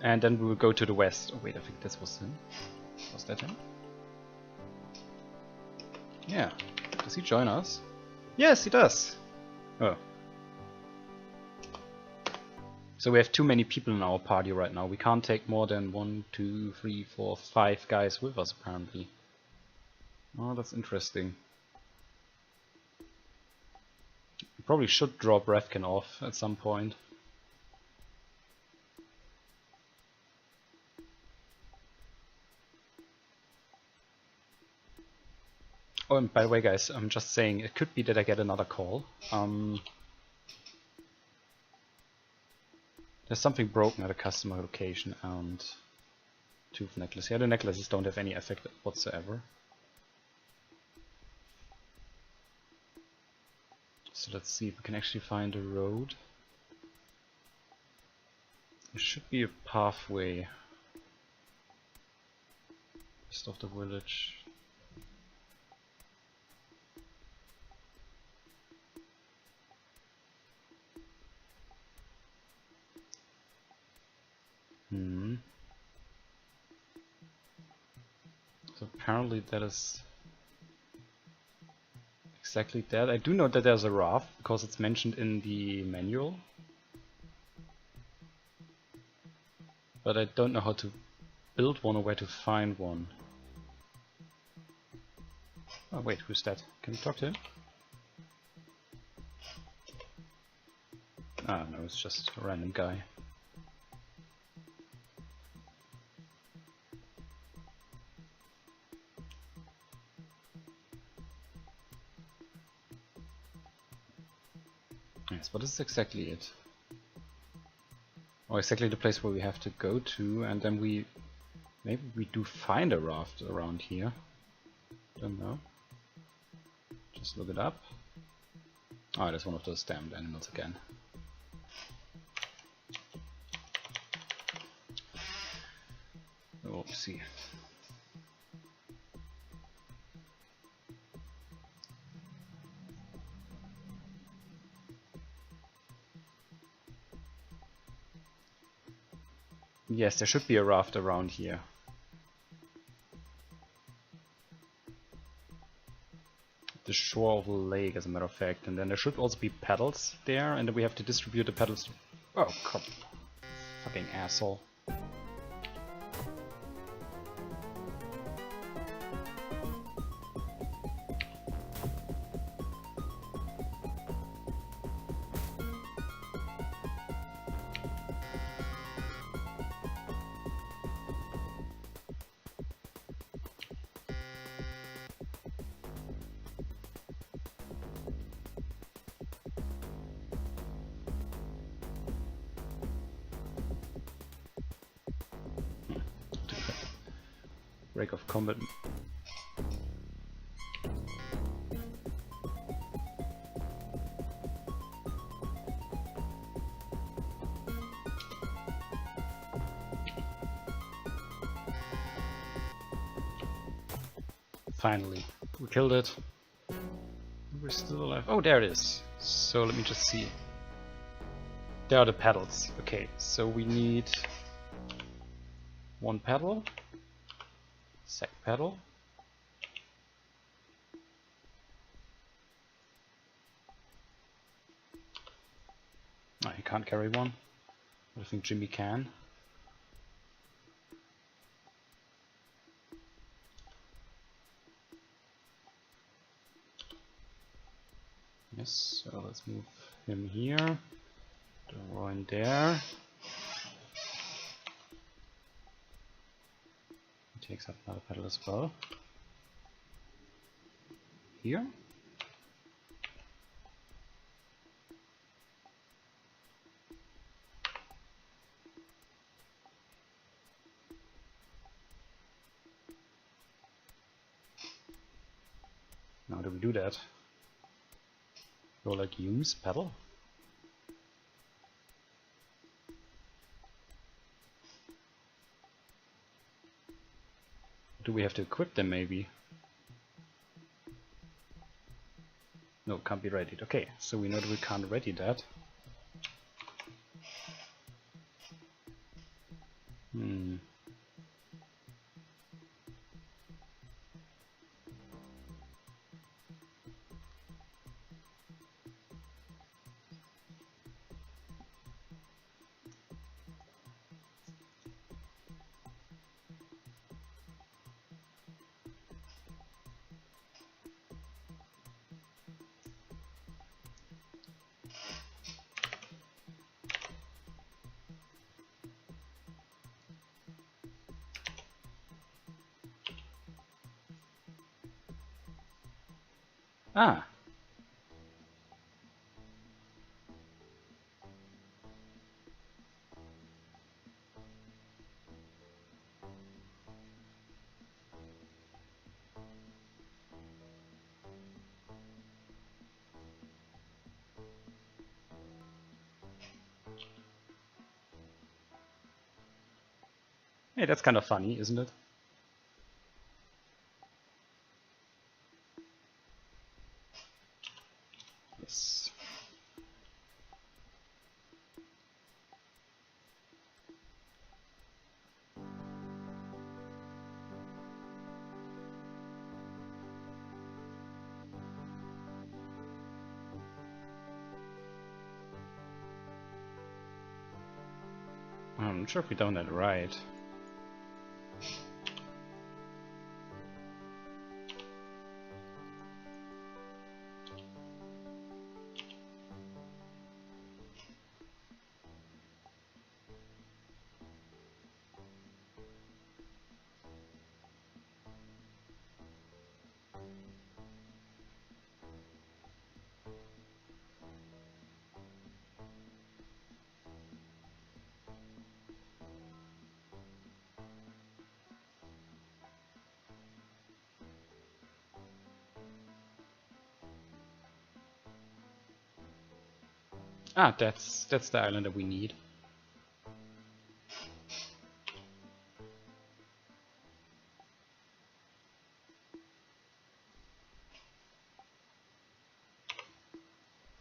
S1: And then we will go to the west. Oh wait, I think this was him. Was that him? Yeah. Does he join us? Yes, he does! Oh. So we have too many people in our party right now. We can't take more than 1, 2, 3, 4, 5 guys with us apparently. Oh, that's interesting. We probably should drop Revkin off at some point. Oh, and by the way guys, I'm just saying, it could be that I get another call. There's something broken at a customer location and tooth necklace. Yeah, the necklaces don't have any effect whatsoever. So let's see if we can actually find a road. There should be a pathway east of the village. So apparently that is exactly that. I do know that there's a raft because it's mentioned in the manual. But I don't know how to build one or where to find one. Oh wait, who's that? Can we talk to him? Ah, no, it's just a random guy. Yes, but this is exactly it. Or exactly the place where we have to go to, and then maybe we do find a raft around here. Don't know. Just look it up. Oh, there's one of those damned animals again. Oh, see. Yes, there should be a raft around here. The shore of the lake, as a matter of fact, and then there should also be paddles there, and then we have to distribute the paddles to... Oh, come. Fucking asshole. Break of combat. Finally, we killed it. We're still alive. Oh, there it is. So let me just see. There are the paddles. Okay, so we need one paddle. Sack paddle. No, he can't carry one. But I think Jimmy can. Yes, so let's move him here. DesRoin there. He takes up another paddle as well. Here. Now do we do that? Go like use paddle? Do we have to equip them maybe? No, can't be readied. Okay, so we know that we can't ready that. Ah! Hey, that's kind of funny, isn't it? Yes. I'm not sure if we done that right. Ah, that's the island that we need.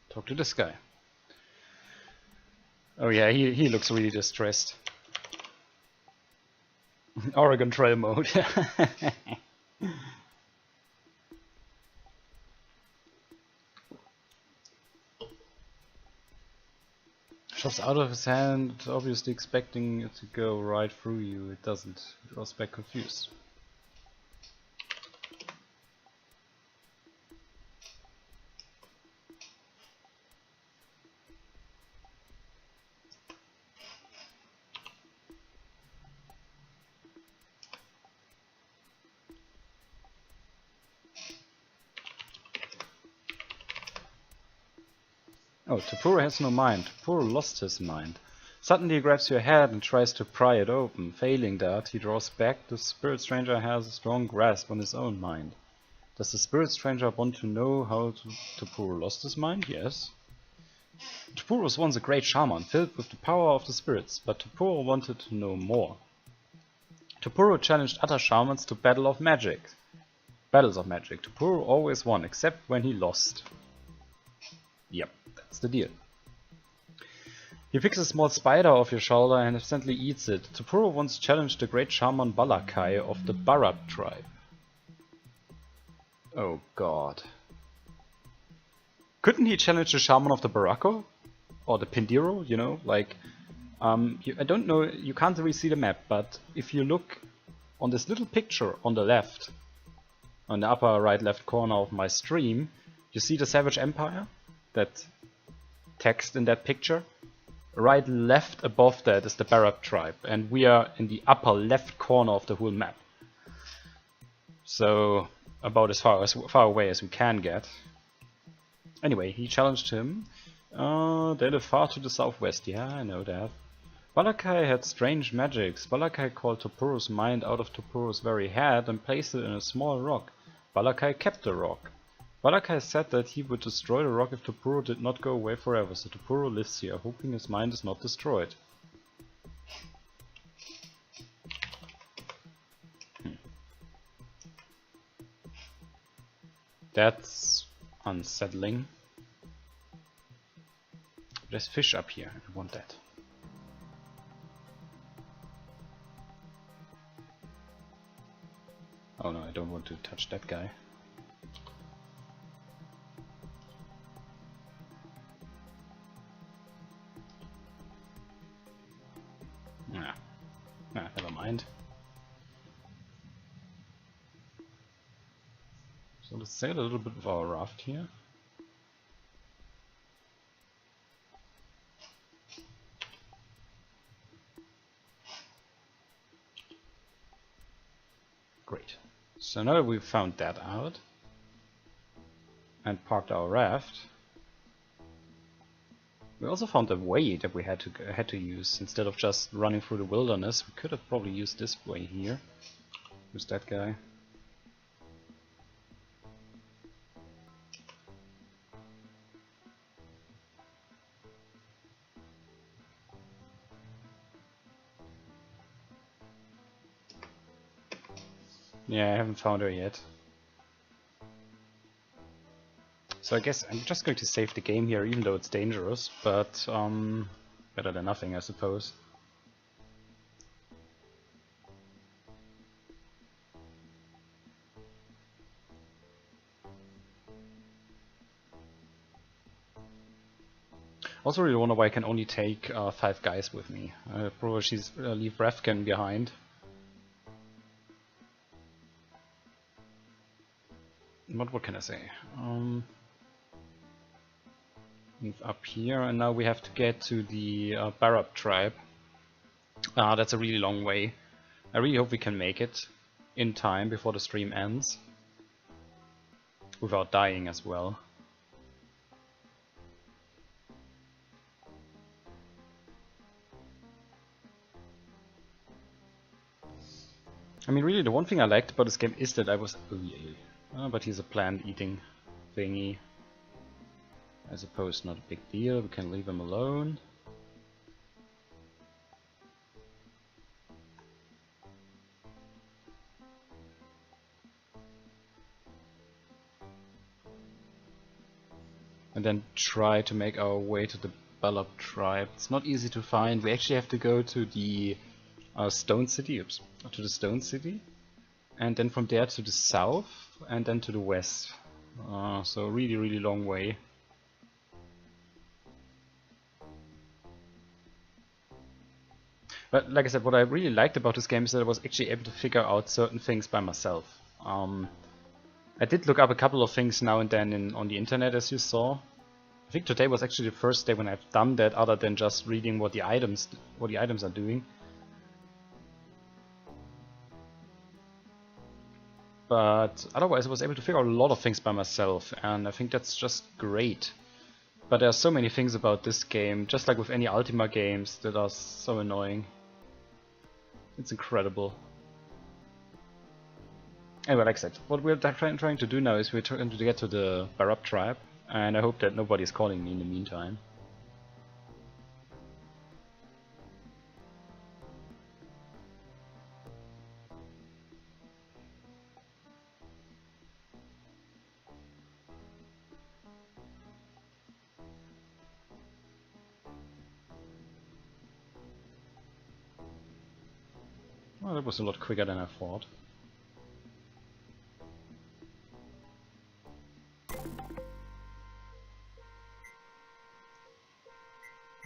S1: Talk to this guy. Oh yeah, he looks really distressed. Oregon Trail mode. Shoves out of his hand, obviously expecting it to go right through you. It doesn't. He draws back confused. Oh, Topuro has no mind. Topuro lost his mind. Suddenly he grabs your head and tries to pry it open. Failing that, he draws back. The spirit stranger has a strong grasp on his own mind. Does the spirit stranger want to know how Topuro lost his mind? Yes. Topuro was once a great shaman, filled with the power of the spirits, but Topuro wanted to know more. Topuro challenged other shamans to battles of magic. Topuro always won, except when he lost. Yep, that's the deal. He picks a small spider off your shoulder and instantly eats it. Topuro once challenged the great shaman Balakai of the Barat tribe. Oh god. Couldn't he challenge the shaman of the Barako? Or the Pindiro, you know? Like, I don't know, you can't really see the map, but if you look on this little picture on the left, on the upper right left corner of my stream, you see the Savage Empire? That text in that picture? Right left above that is the Barat tribe, and we are in the upper left corner of the whole map. So, about as far away as we can get. Anyway, he challenged him. They live far to the southwest, yeah, I know that. Balakai had strange magics. Balakai called Topuro's mind out of Topuro's very head and placed it in a small rock. Balakai kept the rock. Balakai said that he would destroy the rock if Topuro did not go away forever, so Topuro lives here, hoping his mind is not destroyed. That's unsettling. There's fish up here, I want that. Oh no, I don't want to touch that guy. Never mind. So let's sail a little bit of our raft here. Great. So now that we've found that out and parked our raft, we also found a way that we had to use. Instead of just running through the wilderness, we could have probably used this way here. Who's that guy? Yeah, I haven't found her yet. So I guess I'm just going to save the game here, even though it's dangerous, but better than nothing, I suppose. Also really wonder why I can only take 5 guys with me. Probably she's leave Revkin behind. What can I say? Move up here, and now we have to get to the Barab tribe. That's a really long way. I really hope we can make it in time before the stream ends. Without dying as well. I mean, really, the one thing I liked about this game is that I was... Oh, yeah. But he's a plant-eating thingy. I suppose not a big deal, we can leave him alone. And then try to make our way to the Balab tribe. It's not easy to find. We actually have to go to the Stone City, to the Stone City, and then from there to the south, and then to the west. So really long way. But like I said, what I really liked about this game is that I was actually able to figure out certain things by myself. I did look up a couple of things now and then on the internet, as you saw. I think today was actually the first day when I've done that, other than just reading what the items are doing. But otherwise I was able to figure out a lot of things by myself, and I think that's just great. But there are so many things about this game, just like with any Ultima games, that are so annoying. It's incredible. Anyway, like I said, what we're trying to do now is we're trying to get to the Barab tribe, and I hope that nobody's calling me in the meantime. Well, that was a lot quicker than I thought.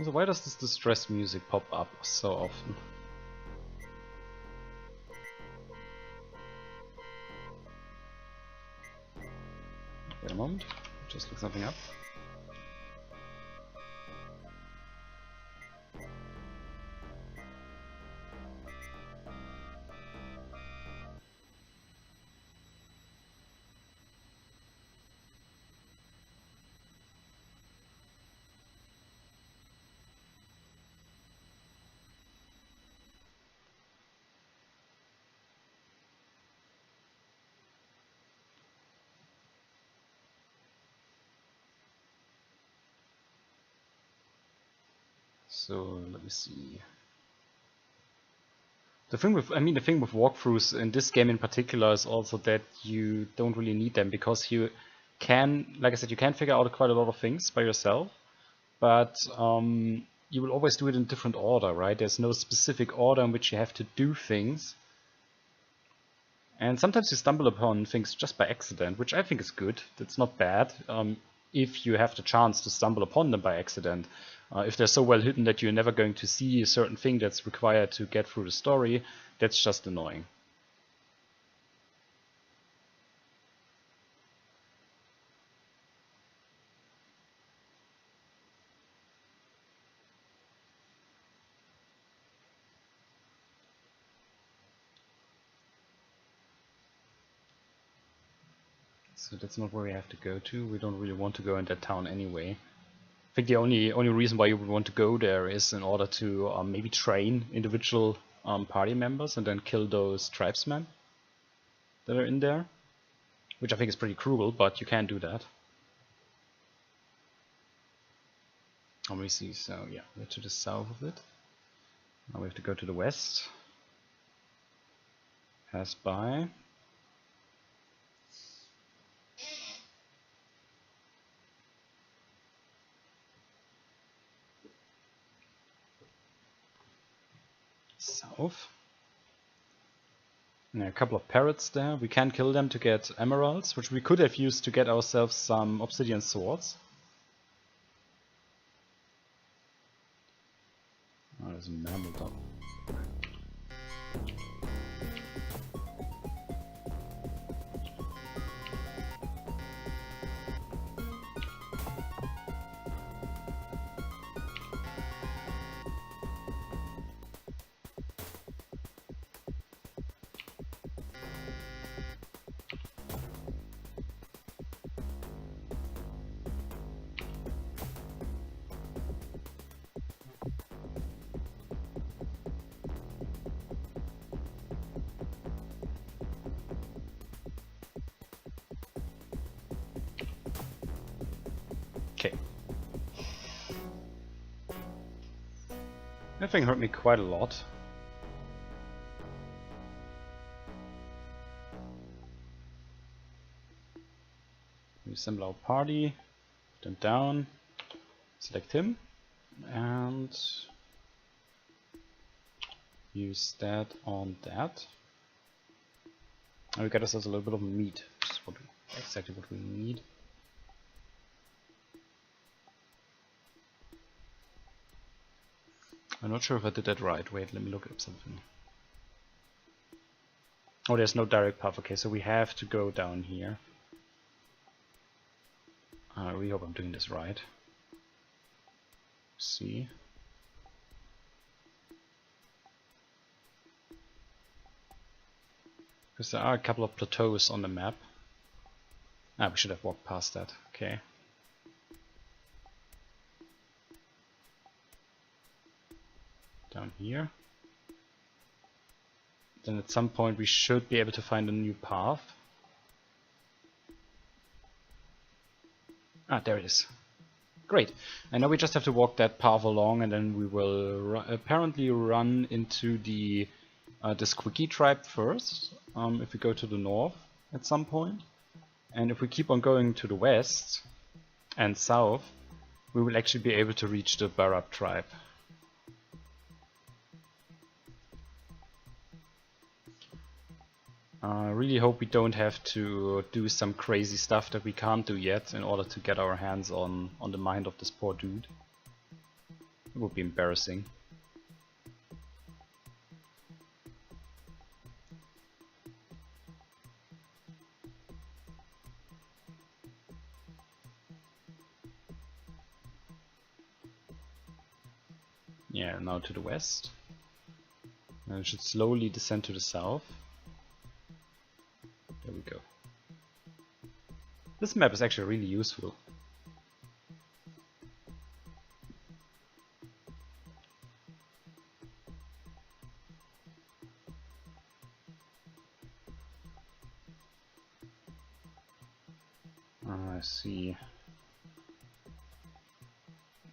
S1: So why does this distress music pop up so often? Wait a moment, just look something up. So let me see. The thing with walkthroughs in this game in particular is also that you don't really need them, because you can, like I said, you can figure out quite a lot of things by yourself, but you will always do it in different order, right? There's no specific order in which you have to do things. And sometimes you stumble upon things just by accident, which I think is good. That's not bad, if you have the chance to stumble upon them by accident. If they're so well hidden that you're never going to see a certain thing that's required to get through the story, that's just annoying. So that's not where we have to go to. We don't really want to go in that town anyway. I think the only reason why you would want to go there is in order to maybe train individual party members and then kill those tribesmen that are in there. Which I think is pretty cruel, but you can do that. Let me see, so yeah, we're to the south of it. Now we have to go to the west. Pass by. south. Yeah, a couple of parrots there. We can kill them to get emeralds, which we could have used to get ourselves some obsidian swords. Oh, there's a mammal dog. Okay. That thing hurt me quite a lot. We assemble our party, put them down, select him, and use that on that. And we got ourselves a little bit of meat, which is exactly what we need. I'm not sure if I did that right. Wait, let me look up something. Oh, there's no direct path. Okay, so we have to go down here. I really hope I'm doing this right. See. Because there are a couple of plateaus on the map. Ah, we should have walked past that. Okay. Down here. Then at some point we should be able to find a new path. Ah, there it is. Great. And now we just have to walk that path along, and then we will apparently run into the Squeaky tribe first, if we go to the north at some point. And if we keep on going to the west and south, we will actually be able to reach the Barab tribe. I really hope we don't have to do some crazy stuff that we can't do yet in order to get our hands on the mind of this poor dude. It would be embarrassing. Yeah, now to the west. And it should slowly descend to the south. There we go. This map is actually really useful. I see.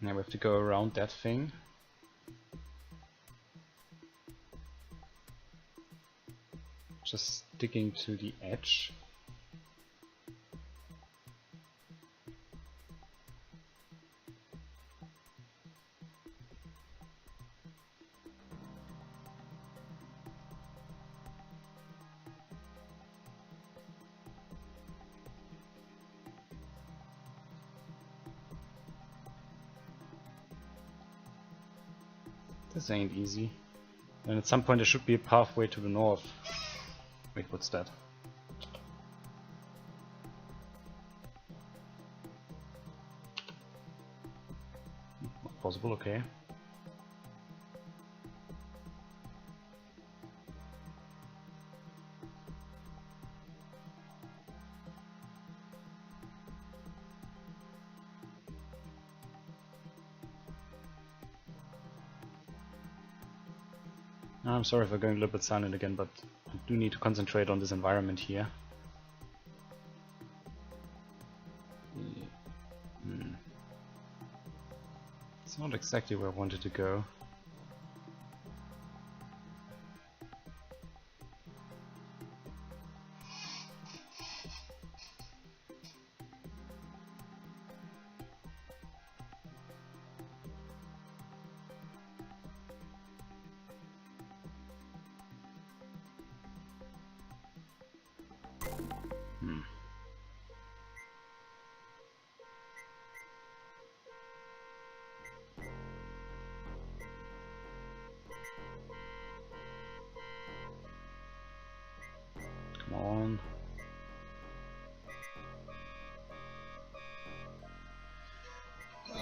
S1: Now we have to go around that thing. Just sticking to the edge. This ain't easy. And at some point there should be a pathway to the north. Wait, what's that? Not possible, okay. I'm sorry if I'm going a little bit silent again, but I do need to concentrate on this environment here. It's not exactly where I wanted to go.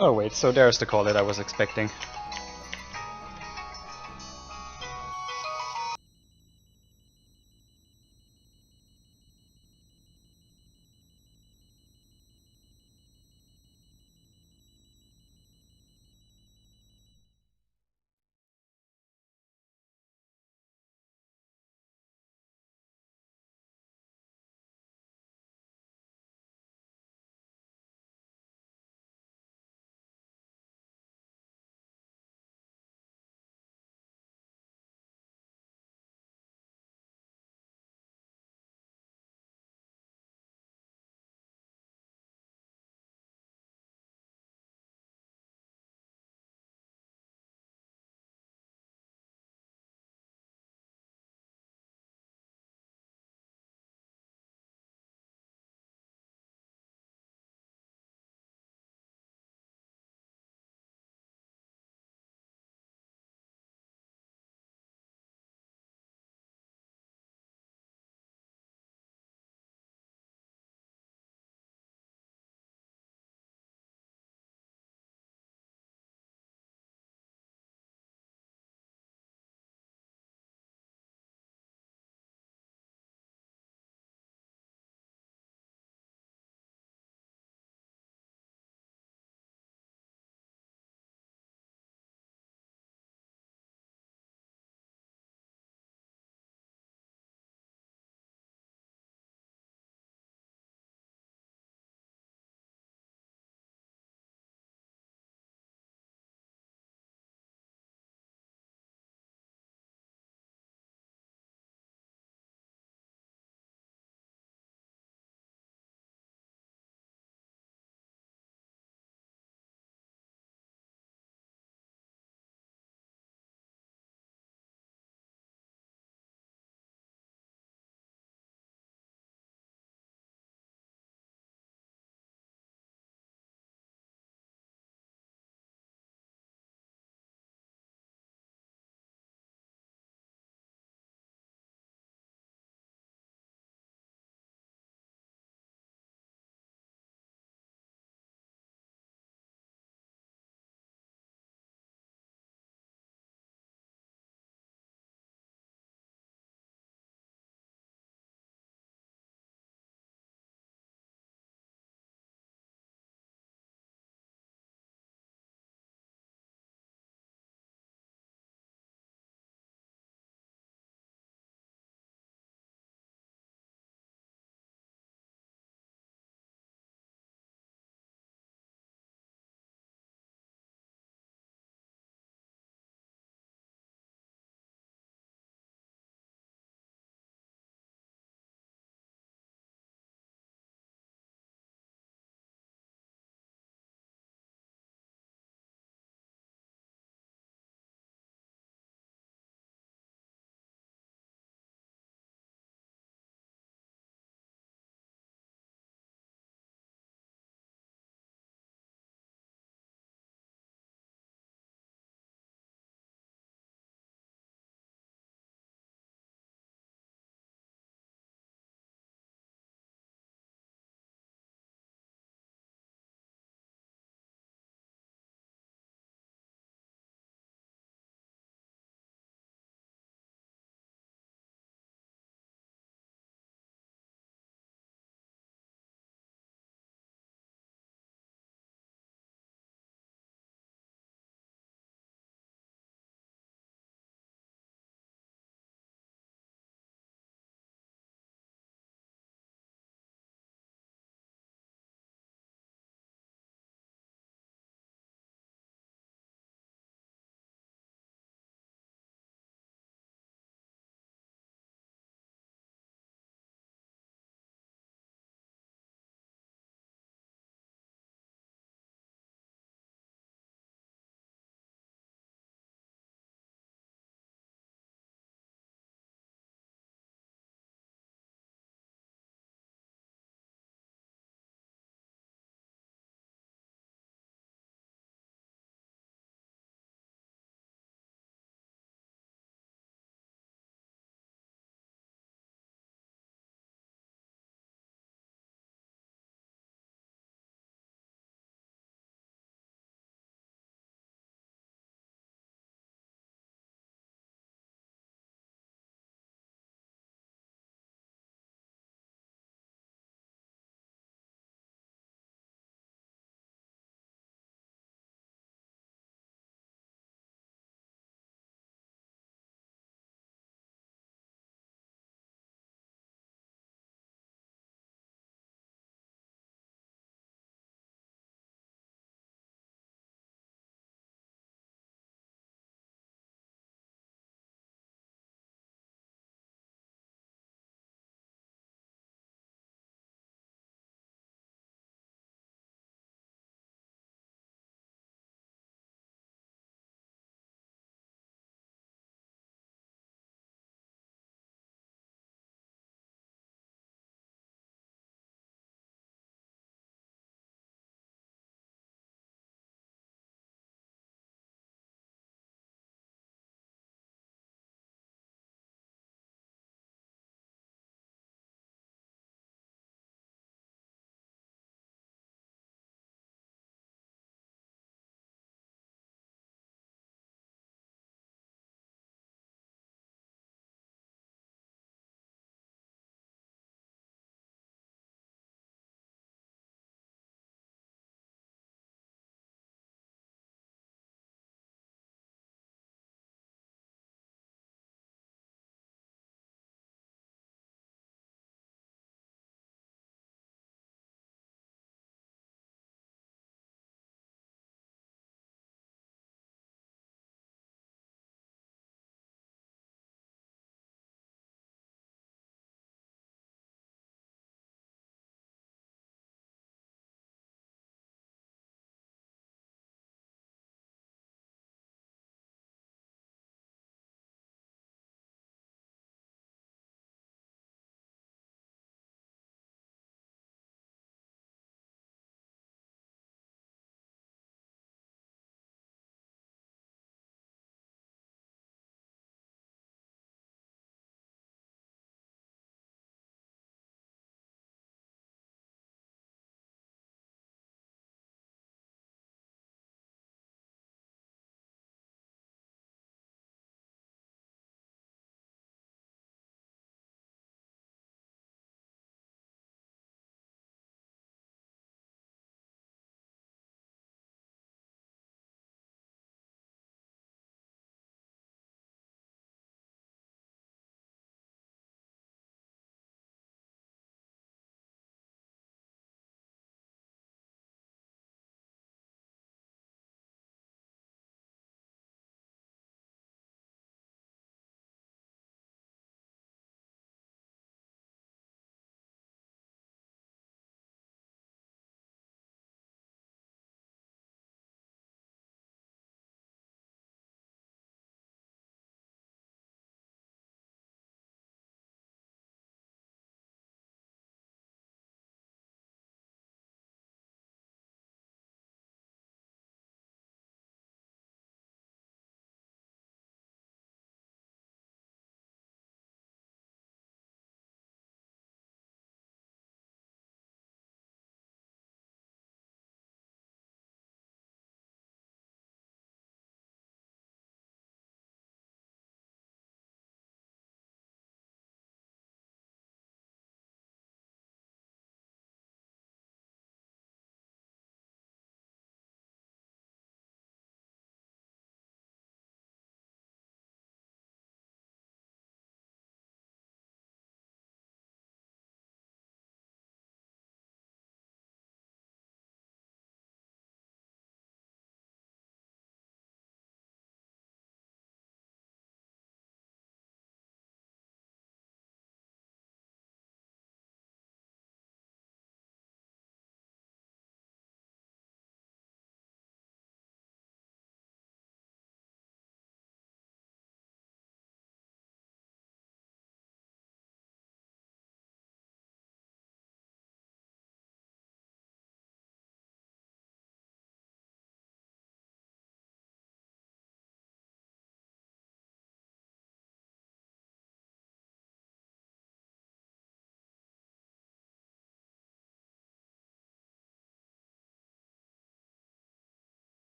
S1: Oh wait, so there's the call that I was expecting.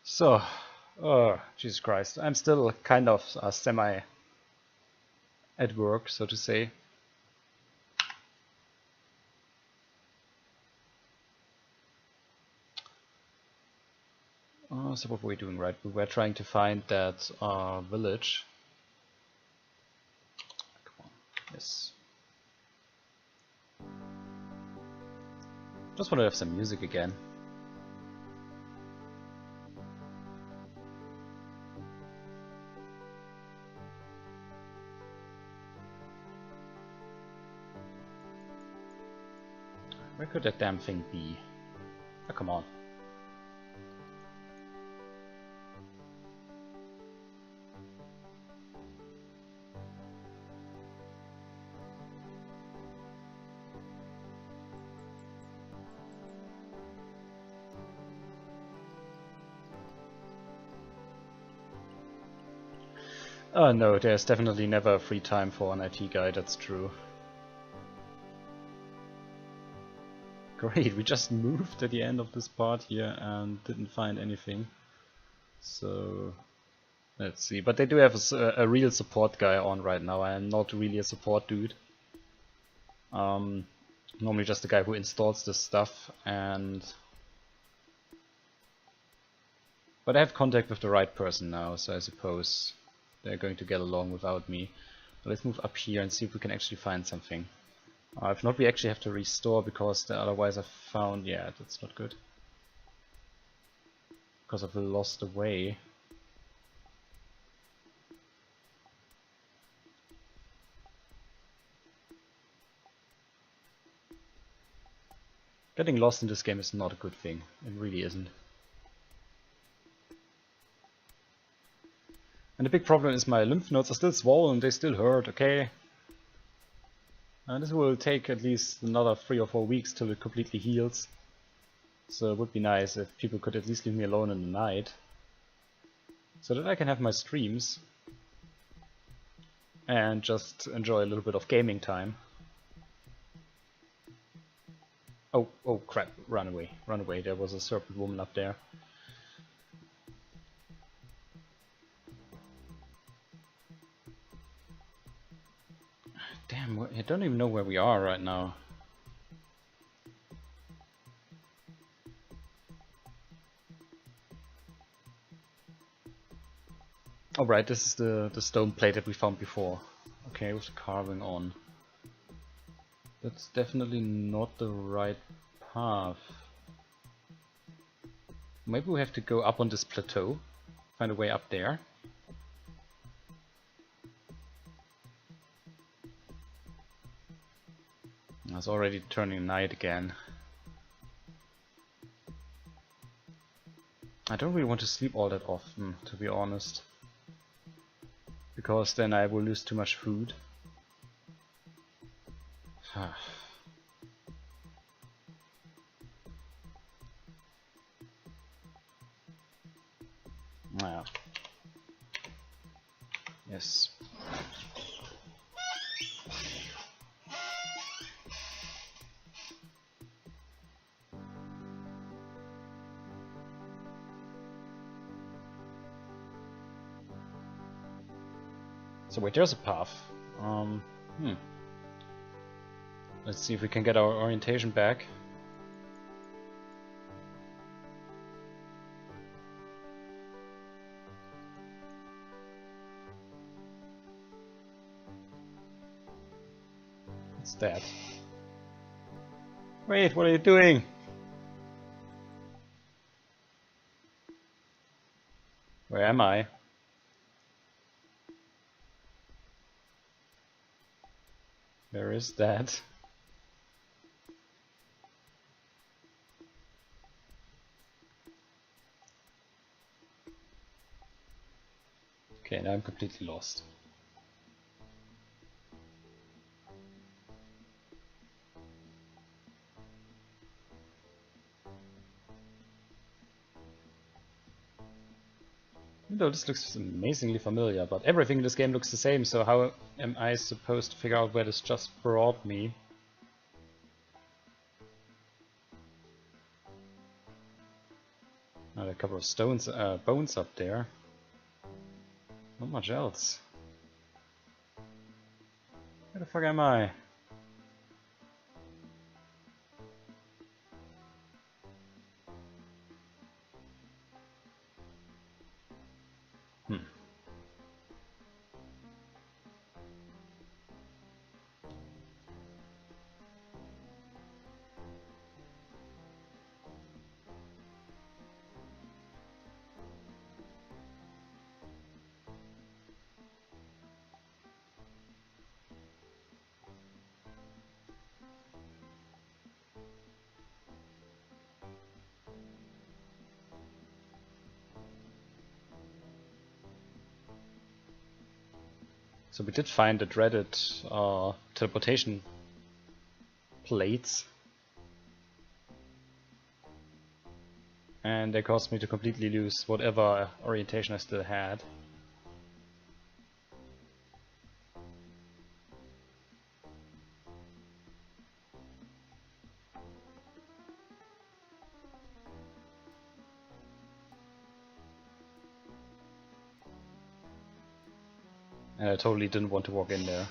S1: So, oh, Jesus Christ, I'm still kind of semi at work, so to say. So what were we doing, right? We were trying to find that village. Come on, yes. Just want to have some music again. Where could that damn thing be? Oh, come on. Oh no, there's definitely never a free time for an IT guy, that's true. Great, we just moved at the end of this part here and didn't find anything. So, let's see. But they do have a real support guy on right now. I am not really a support dude. Normally just the guy who installs this stuff, but I have contact with the right person now, so I suppose they're going to get along without me. But let's move up here and see if we can actually find something. If not, we actually have to restore, because otherwise I found... yeah, that's not good. Because I've lost the way. Getting lost in this game is not a good thing. It really isn't. And the big problem is my lymph nodes are still swollen, they still hurt, okay? And this will take at least another 3 or 4 weeks till it completely heals. So it would be nice if people could at least leave me alone in the night. So that I can have my streams. And just enjoy a little bit of gaming time. Oh crap, run away, there was a serpent woman up there. Damn, I don't even know where we are right now. Oh right, this is the stone plate that we found before. Okay, with the carving on. That's definitely not the right path. Maybe we have to go up on this plateau, find a way up there. It's already turning night again. I don't really want to sleep all that often, to be honest. Because then I will lose too much food. Wow. Yes. So wait, there's a path. Let's see if we can get our orientation back. What's that? Wait, what are you doing? Where am I? Where is that? Okay, now I'm completely lost. Though this looks amazingly familiar, but everything in this game looks the same, so how am I supposed to figure out where this just brought me? Now a couple of stones, bones up there. Not much else. Where the fuck am I? So we did find the dreaded teleportation plates. And they caused me to completely lose whatever orientation I still had. And I totally didn't want to walk in there.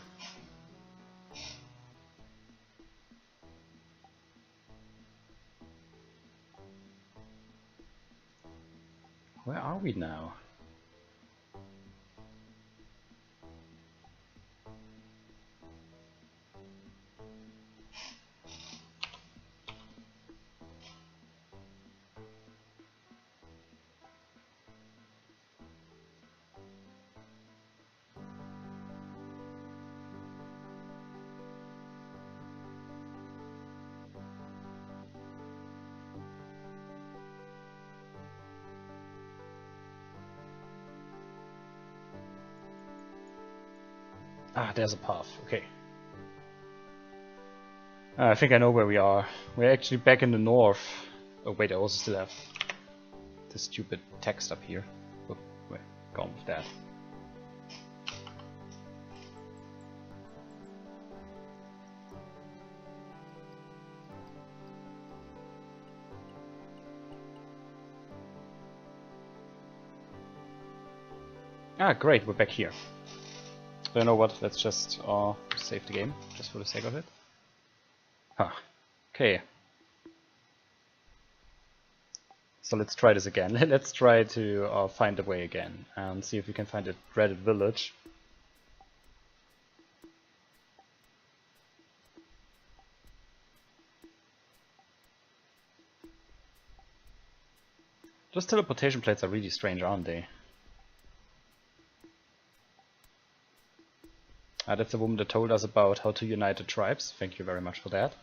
S1: Where are we now? Ah, there's a path. Okay. I think I know where we are. We're actually back in the north. Oh wait, I also still have the stupid text up here. Oh, wait, gone with that. Ah, great, we're back here. You know what, let's just save the game, just for the sake of it. Huh. Okay. So let's try this again. Let's try to find the way again and see if we can find a dreaded village. Those teleportation plates are really strange, aren't they? That's the woman that told us about how to unite the tribes. Thank you very much for that.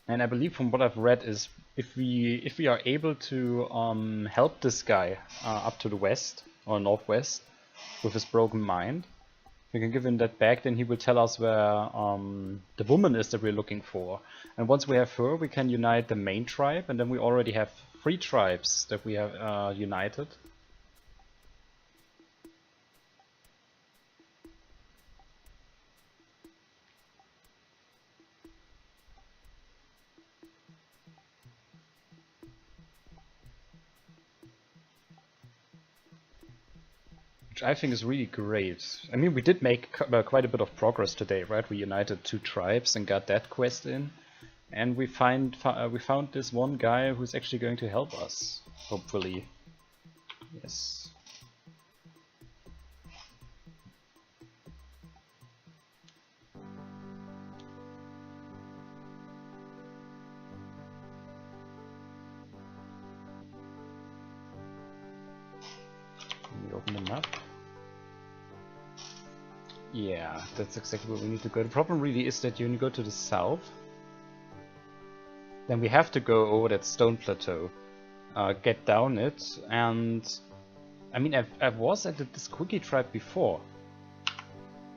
S1: And I believe from what I've read is if we are able to help this guy up to the west or northwest with his broken mind, we can give him that back, then he will tell us where the woman is that we're looking for. And once we have her, we can unite the main tribe, and then we already have 3 tribes that we have united. Which I think is really great. I mean, we did make quite a bit of progress today, right? We united 2 tribes and got that quest in, and we found this one guy who's actually going to help us, hopefully. Yes. Let me open the map. Yeah, that's exactly where we need to go. The problem really is that when you go to the south, then we have to go over that stone plateau, get down it, and I mean I was at this Quickie tribe before,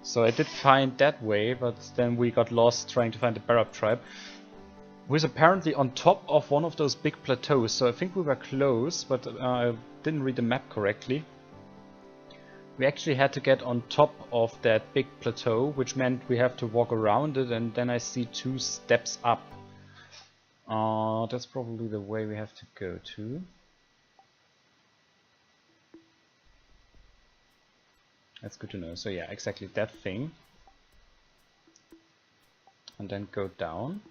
S1: so I did find that way, but then we got lost trying to find the Barab tribe, who is apparently on top of one of those big plateaus, so I think we were close, but I didn't read the map correctly. We actually had to get on top of that big plateau, which meant we have to walk around it, and then I see 2 steps up. That's probably the way we have to go to. That's good to know. So yeah, exactly that thing. And then go down.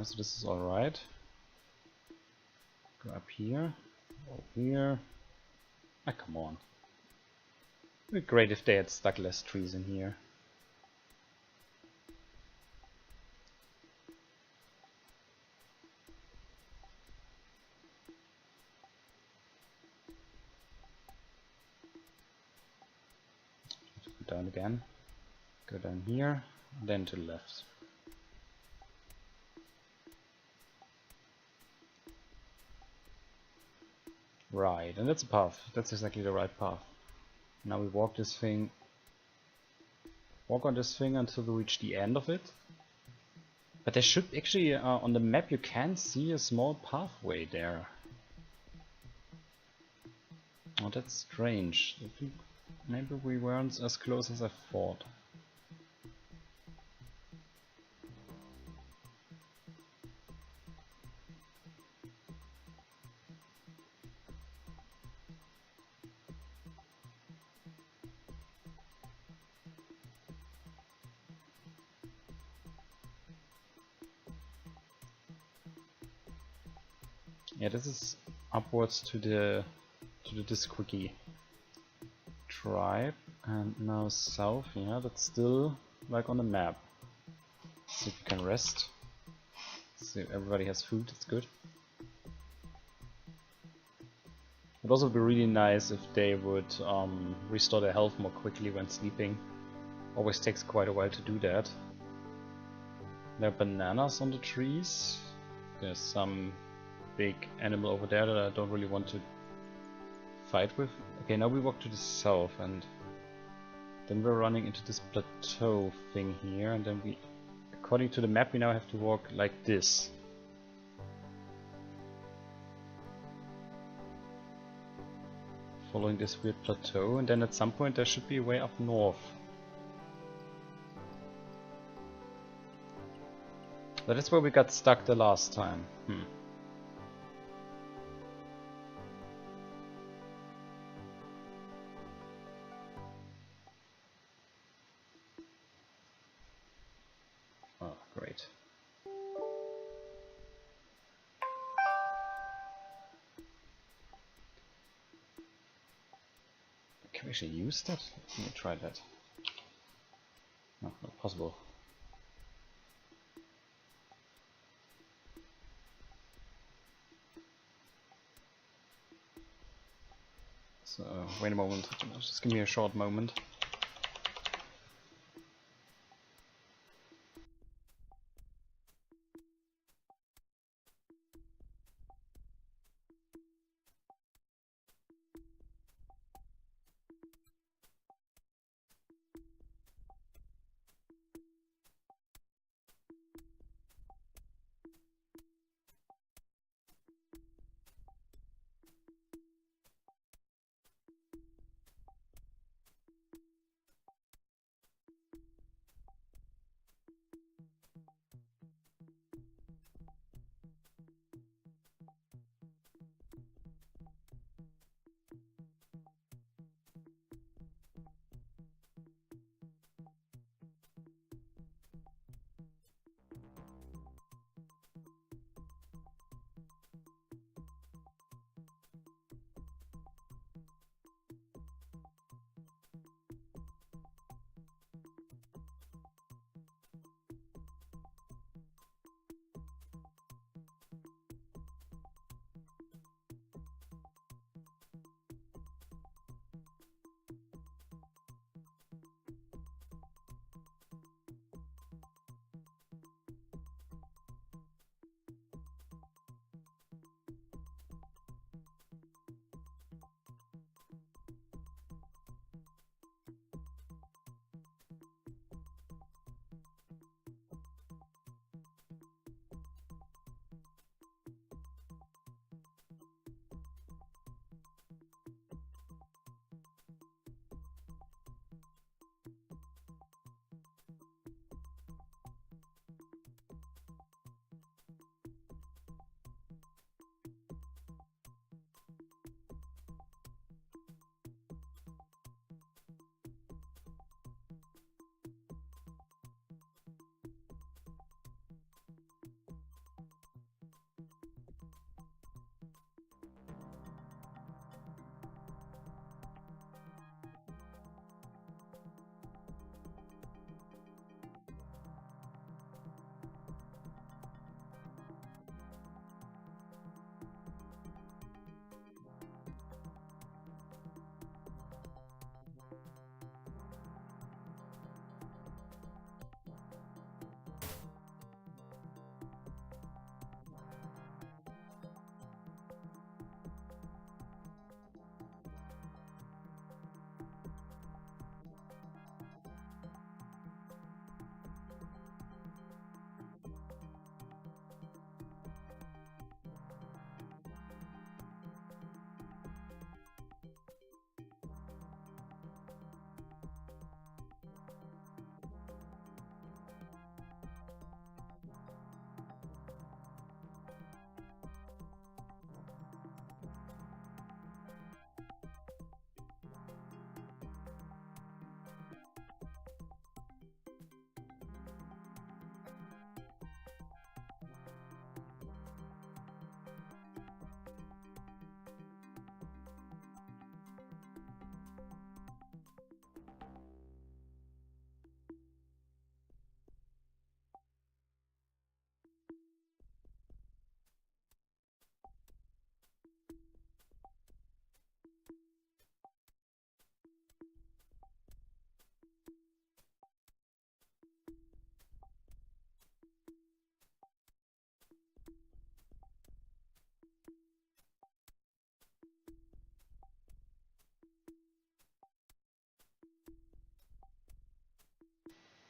S1: So this is alright. Go up here. Over here. Ah, come on. It'd be great if they had stuck less trees in here. Go down again. Go down here. Then to the left. Right, and that's a path. That's exactly the right path. Now we walk this thing. Walk on this thing until we reach the end of it. But there should actually, on the map you can see a small pathway there. Oh, that's strange. Maybe we weren't as close as I thought. Yeah, this is upwards to the Disquiki tribe, and now south. Yeah, that's still like on the map. So you can rest. So everybody has food. That's good. It'd also be really nice if they would restore their health more quickly when sleeping. Always takes quite a while to do that. There are bananas on the trees. There's some big animal over there that I don't really want to fight with. Okay, now we walk to the south, and then we're running into this plateau thing here, and then we, according to the map, we now have to walk like this. Following this weird plateau, and then at some point there should be a way up north. But that's where we got stuck the last time. Oh, great. Can we actually use that? Let me try that. No, not possible. So, wait a moment. Just give me a short moment.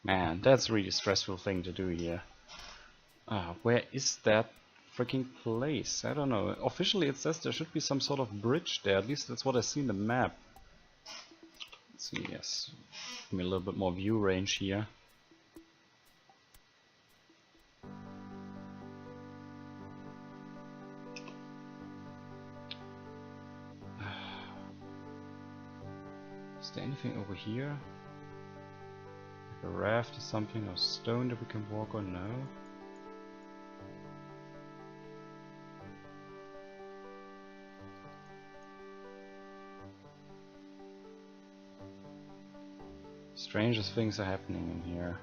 S1: Man, that's a really stressful thing to do here. Where is that freaking place? I don't know. Officially it says there should be some sort of bridge there. At least that's what I see in the map. Let's see, yes. Give me a little bit more view range here. Is there anything over here? Like a raft or something, or stone that we can walk on? No. Strangest things are happening in here.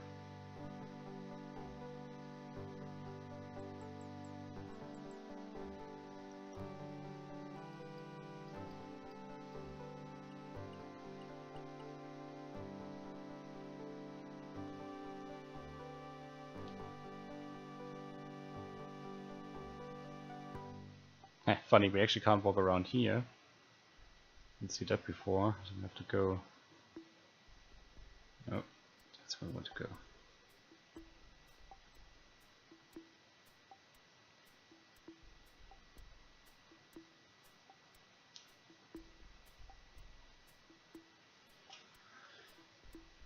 S1: Funny, we actually can't walk around here. Didn't see that before, so we have to go. Oh, that's where we want to go.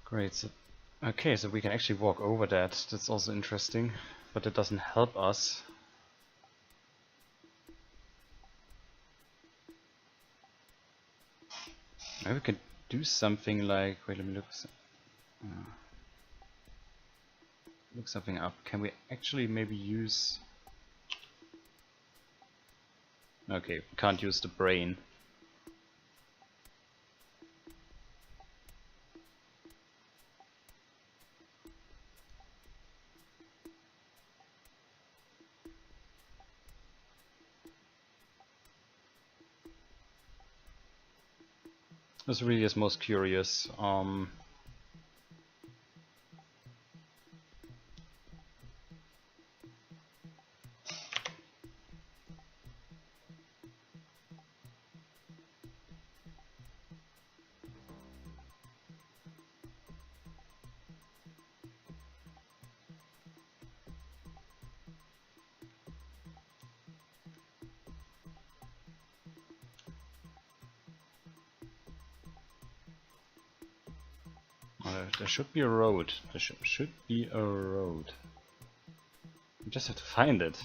S1: Great, so okay, so we can actually walk over that. That's also interesting, but it doesn't help us. Maybe we can do something like, wait, let me look something up. Can we actually maybe use... Okay, we can't use the brain. This really is most curious. There should be a road. There should be a road. We just have to find it.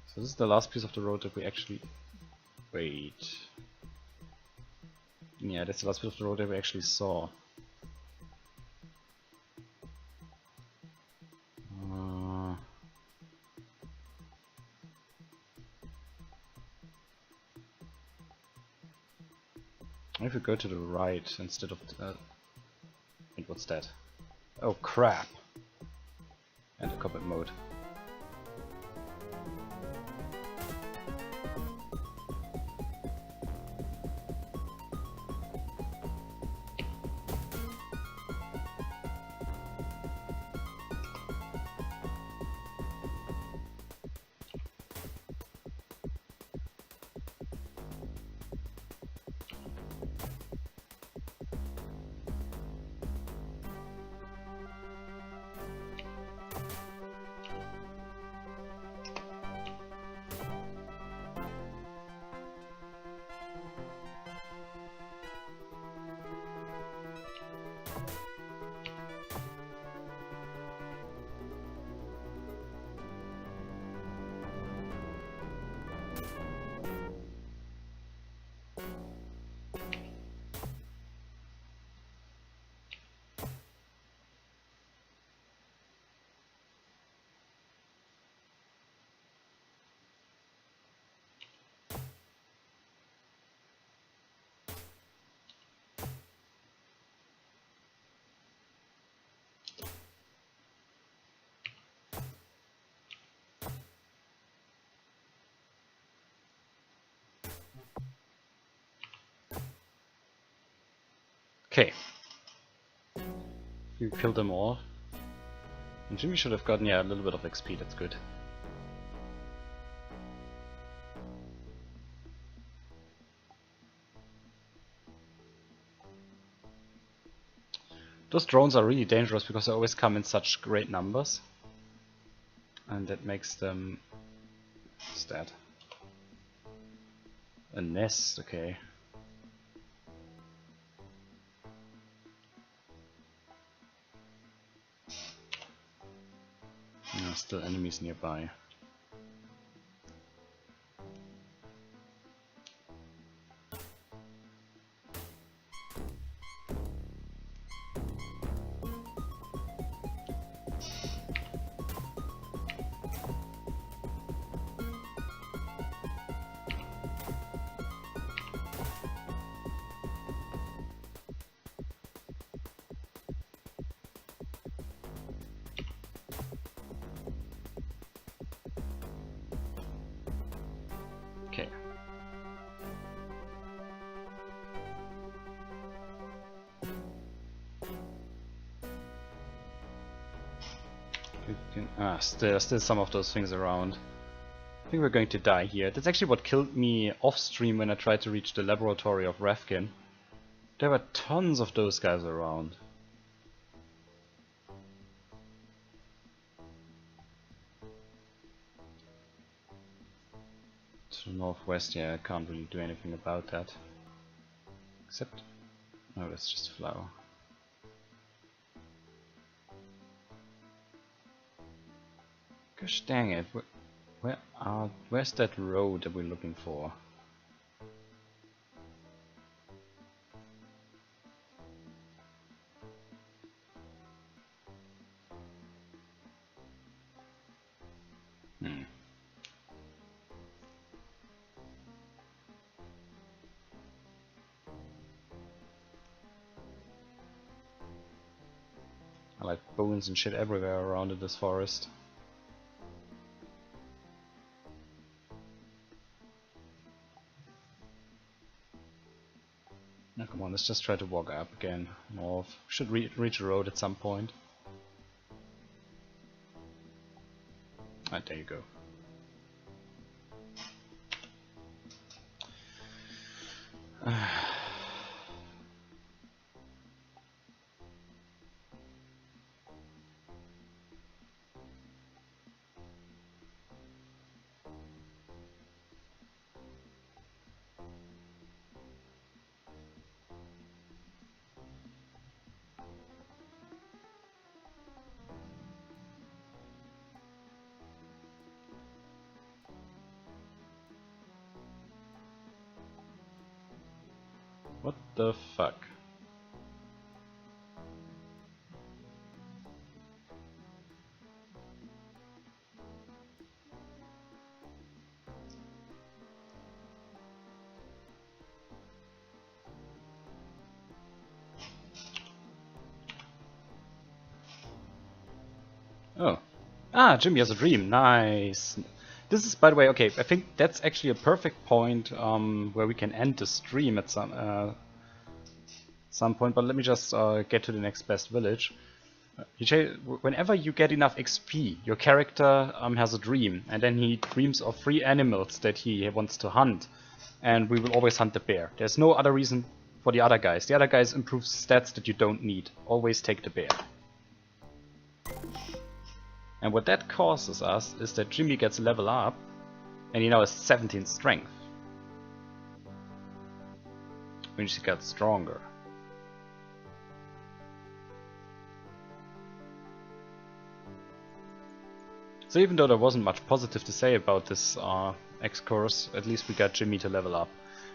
S1: So this is the last piece of the road that we actually... Wait. Yeah, that's the last piece of the road that we actually saw. If we go to the right instead of wait, what's that? Oh crap! And the combat mode. Okay. You killed them all. And Jimmy should have gotten, yeah, a little bit of XP, that's good. Those drones are really dangerous because they always come in such great numbers. And that makes them... What's that? A nest, okay. Yeah, still enemies nearby. Okay. Still some of those things around. I think we're going to die here. That's actually what killed me off stream when I tried to reach the laboratory of Revkin. There were tons of those guys around. To the northwest, yeah, I can't really do anything about that. Except... no, that's just flower. Gosh dang it, where's that road that we're looking for? I like bones and shit everywhere around in this forest. Now come on, let's just try to walk up again, north. We should reach a road at some point. Ah, there you go. What the fuck? Oh. Ah, Jimmy has a dream. Nice. This is, by the way, okay, I think that's actually a perfect point where we can end the stream at some point, but let me just get to the next best village. Whenever you get enough XP, your character has a dream, and then he dreams of 3 animals that he wants to hunt, and we will always hunt the bear. There's no other reason for the other guys. The other guys improve stats that you don't need. Always take the bear. And what that causes us is that Jimmy gets a level up, and he now has 17 strength. Which he got stronger. So even though there wasn't much positive to say about this X-Course, at least we got Jimmy to level up.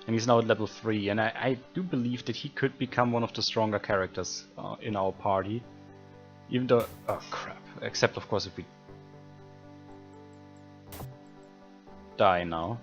S1: And he's now at level 3, and I do believe that he could become one of the stronger characters in our party. Even though... oh crap. Except of course if we... die now.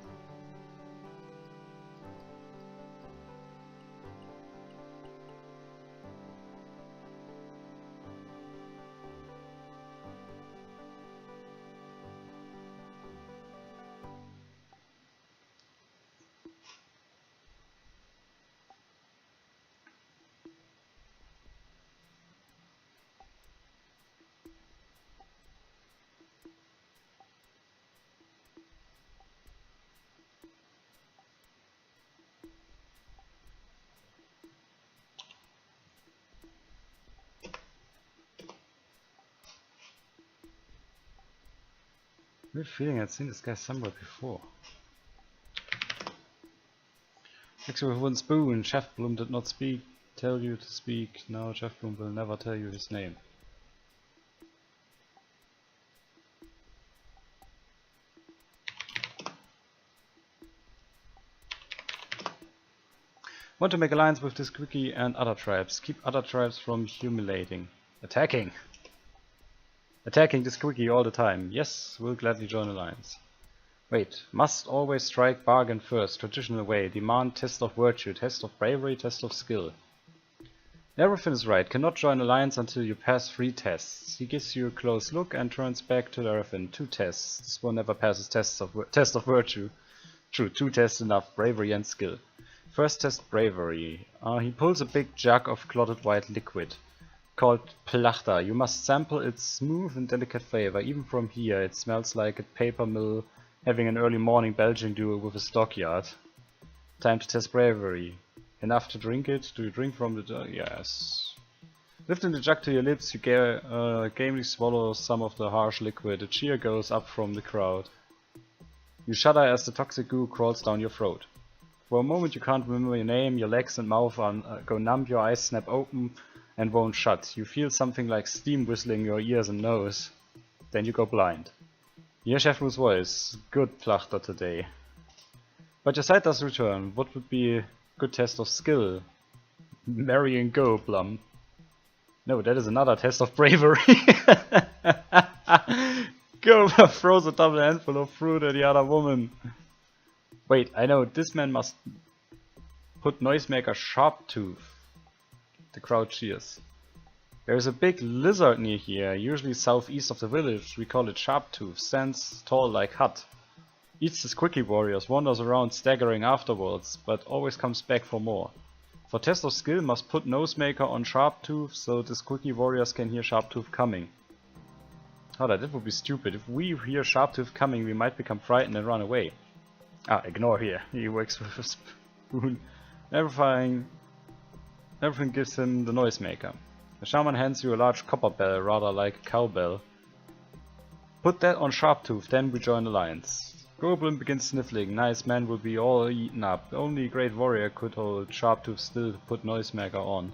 S1: Weird feeling I'd seen this guy somewhere before. Next with one spoon. Chef Bloom did not tell you to speak. No, Chef Bloom will never tell you his name. Want to make alliance with this quickie and other tribes. Keep other tribes from humiliating. Attacking this quickie all the time. Yes, we'll gladly join alliance. Wait, must always strike bargain first, traditional way. Demand test of virtue, test of bravery, test of skill. Everything is right. Cannot join alliance until you pass 3 tests. He gives you a close look and turns back to Larafin. 2 tests. This one never passes test of virtue. True, 2 tests enough. Bravery and skill. First test, bravery. He pulls a big jug of clotted white liquid called plachta. You must sample its smooth and delicate flavor. Even from here, it smells like a paper mill having an early morning Belgian duel with a stockyard. Time to test bravery. Enough to drink it? Do you drink from the jug? Yes. Lifting the jug to your lips, you gamely swallow some of the harsh liquid. A cheer goes up from the crowd. You shudder as the toxic goo crawls down your throat. For a moment you can't remember your name, your legs and mouth go numb, your eyes snap open and won't shut. You feel something like steam whistling your ears and nose. Then you go blind. You hear Chef Blue's voice. Good plachta today. But your sight does return. What would be a good test of skill? Marry and go, Blum. No, that is another test of bravery. Go throws a double handful of fruit at the other woman. Wait, I know, this man must put Noisemaker Sharptooth. The crowd cheers. There is a big lizard near here, usually southeast of the village. We call it Sharptooth. Stands tall like hut. Eats his quickie warriors, wanders around staggering afterwards, but always comes back for more. For test of skill, must put Noisemaker on Sharptooth, so this quickie warriors can hear Sharptooth coming. Oh, that would be stupid. If we hear Sharptooth coming, we might become frightened and run away. Ah, ignore here. He wakes with a spoon. Everything gives him the Noisemaker. The shaman hands you a large copper bell, rather like a cowbell. Put that on Sharptooth, then we join alliance. Goblin begins sniffling. Nice man will be all eaten up. Only a great warrior could hold Sharptooth still to put Noisemaker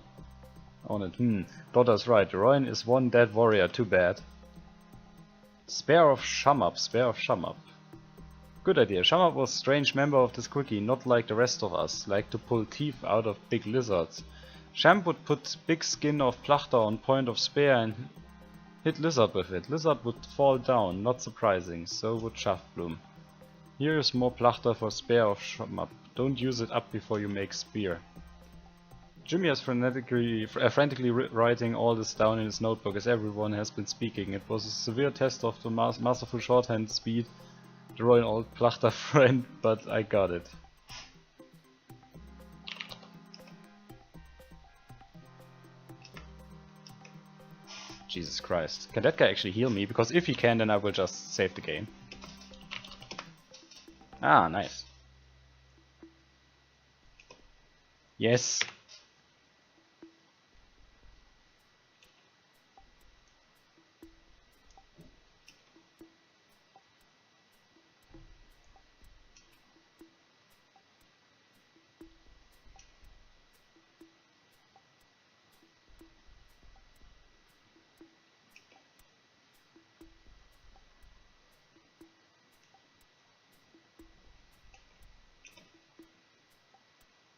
S1: on it. Daughter's right. DesRoin is one dead warrior. Too bad. Spare of Shumup. Good idea. Shumup was a strange member of this quickie, not like the rest of us, like to pull teeth out of big lizards. Sham would put big skin of plachta on point of spear and hit lizard with it. Lizard would fall down, not surprising, so would Shaftbloom. Here is more plachta for spear of Shumup. Don't use it up before you make spear. Jimmy is frantically writing all this down in his notebook as everyone has been speaking. It was a severe test of the masterful shorthand speed. The royal old plachta friend, but I got it. Jesus Christ. Can that guy actually heal me? Because if he can, then I will just save the game. Ah, nice. Yes.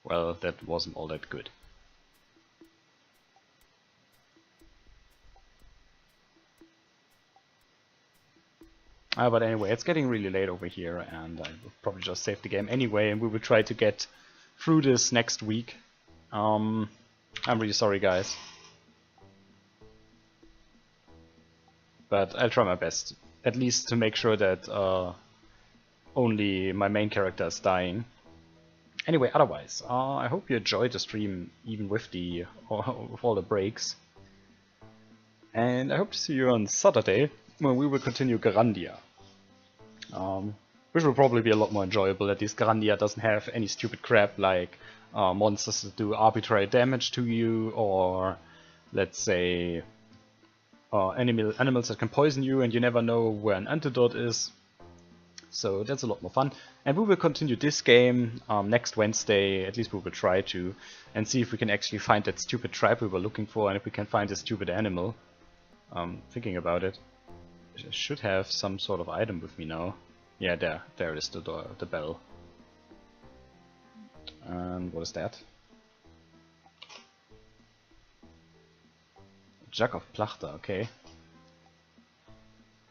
S1: Well, that wasn't all that good. But anyway, it's getting really late over here, and I will probably just save the game anyway, and we will try to get through this next week. I'm really sorry, guys. But I'll try my best, at least to make sure that only my main character is dying. Anyway, otherwise, I hope you enjoyed the stream, even with all the breaks. And I hope to see you on Saturday, when we will continue Garandia. Which will probably be a lot more enjoyable, at least Garandia doesn't have any stupid crap like monsters that do arbitrary damage to you, or let's say animals that can poison you and you never know where an antidote is. so that's a lot more fun. And we will continue this game next Wednesday, at least we will try to, and see if we can actually find that stupid tribe we were looking for, and if we can find a stupid animal. Thinking about it, I should have some sort of item with me now. Yeah, there is the door, the bell. And what is that? Jug of Plachter, okay.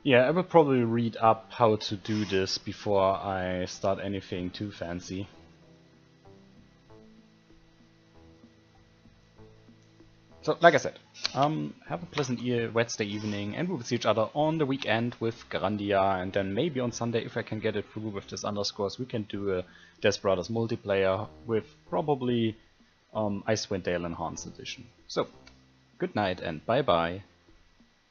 S1: Yeah, I will probably read up how to do this before I start anything too fancy. So, like I said, have a pleasant Wednesday evening, and we will see each other on the weekend with Grandia, and then maybe on Sunday, if I can get it through with this underscores, we can do a Des Brothers multiplayer with probably Icewind Dale Enhanced Edition. So, good night and bye bye.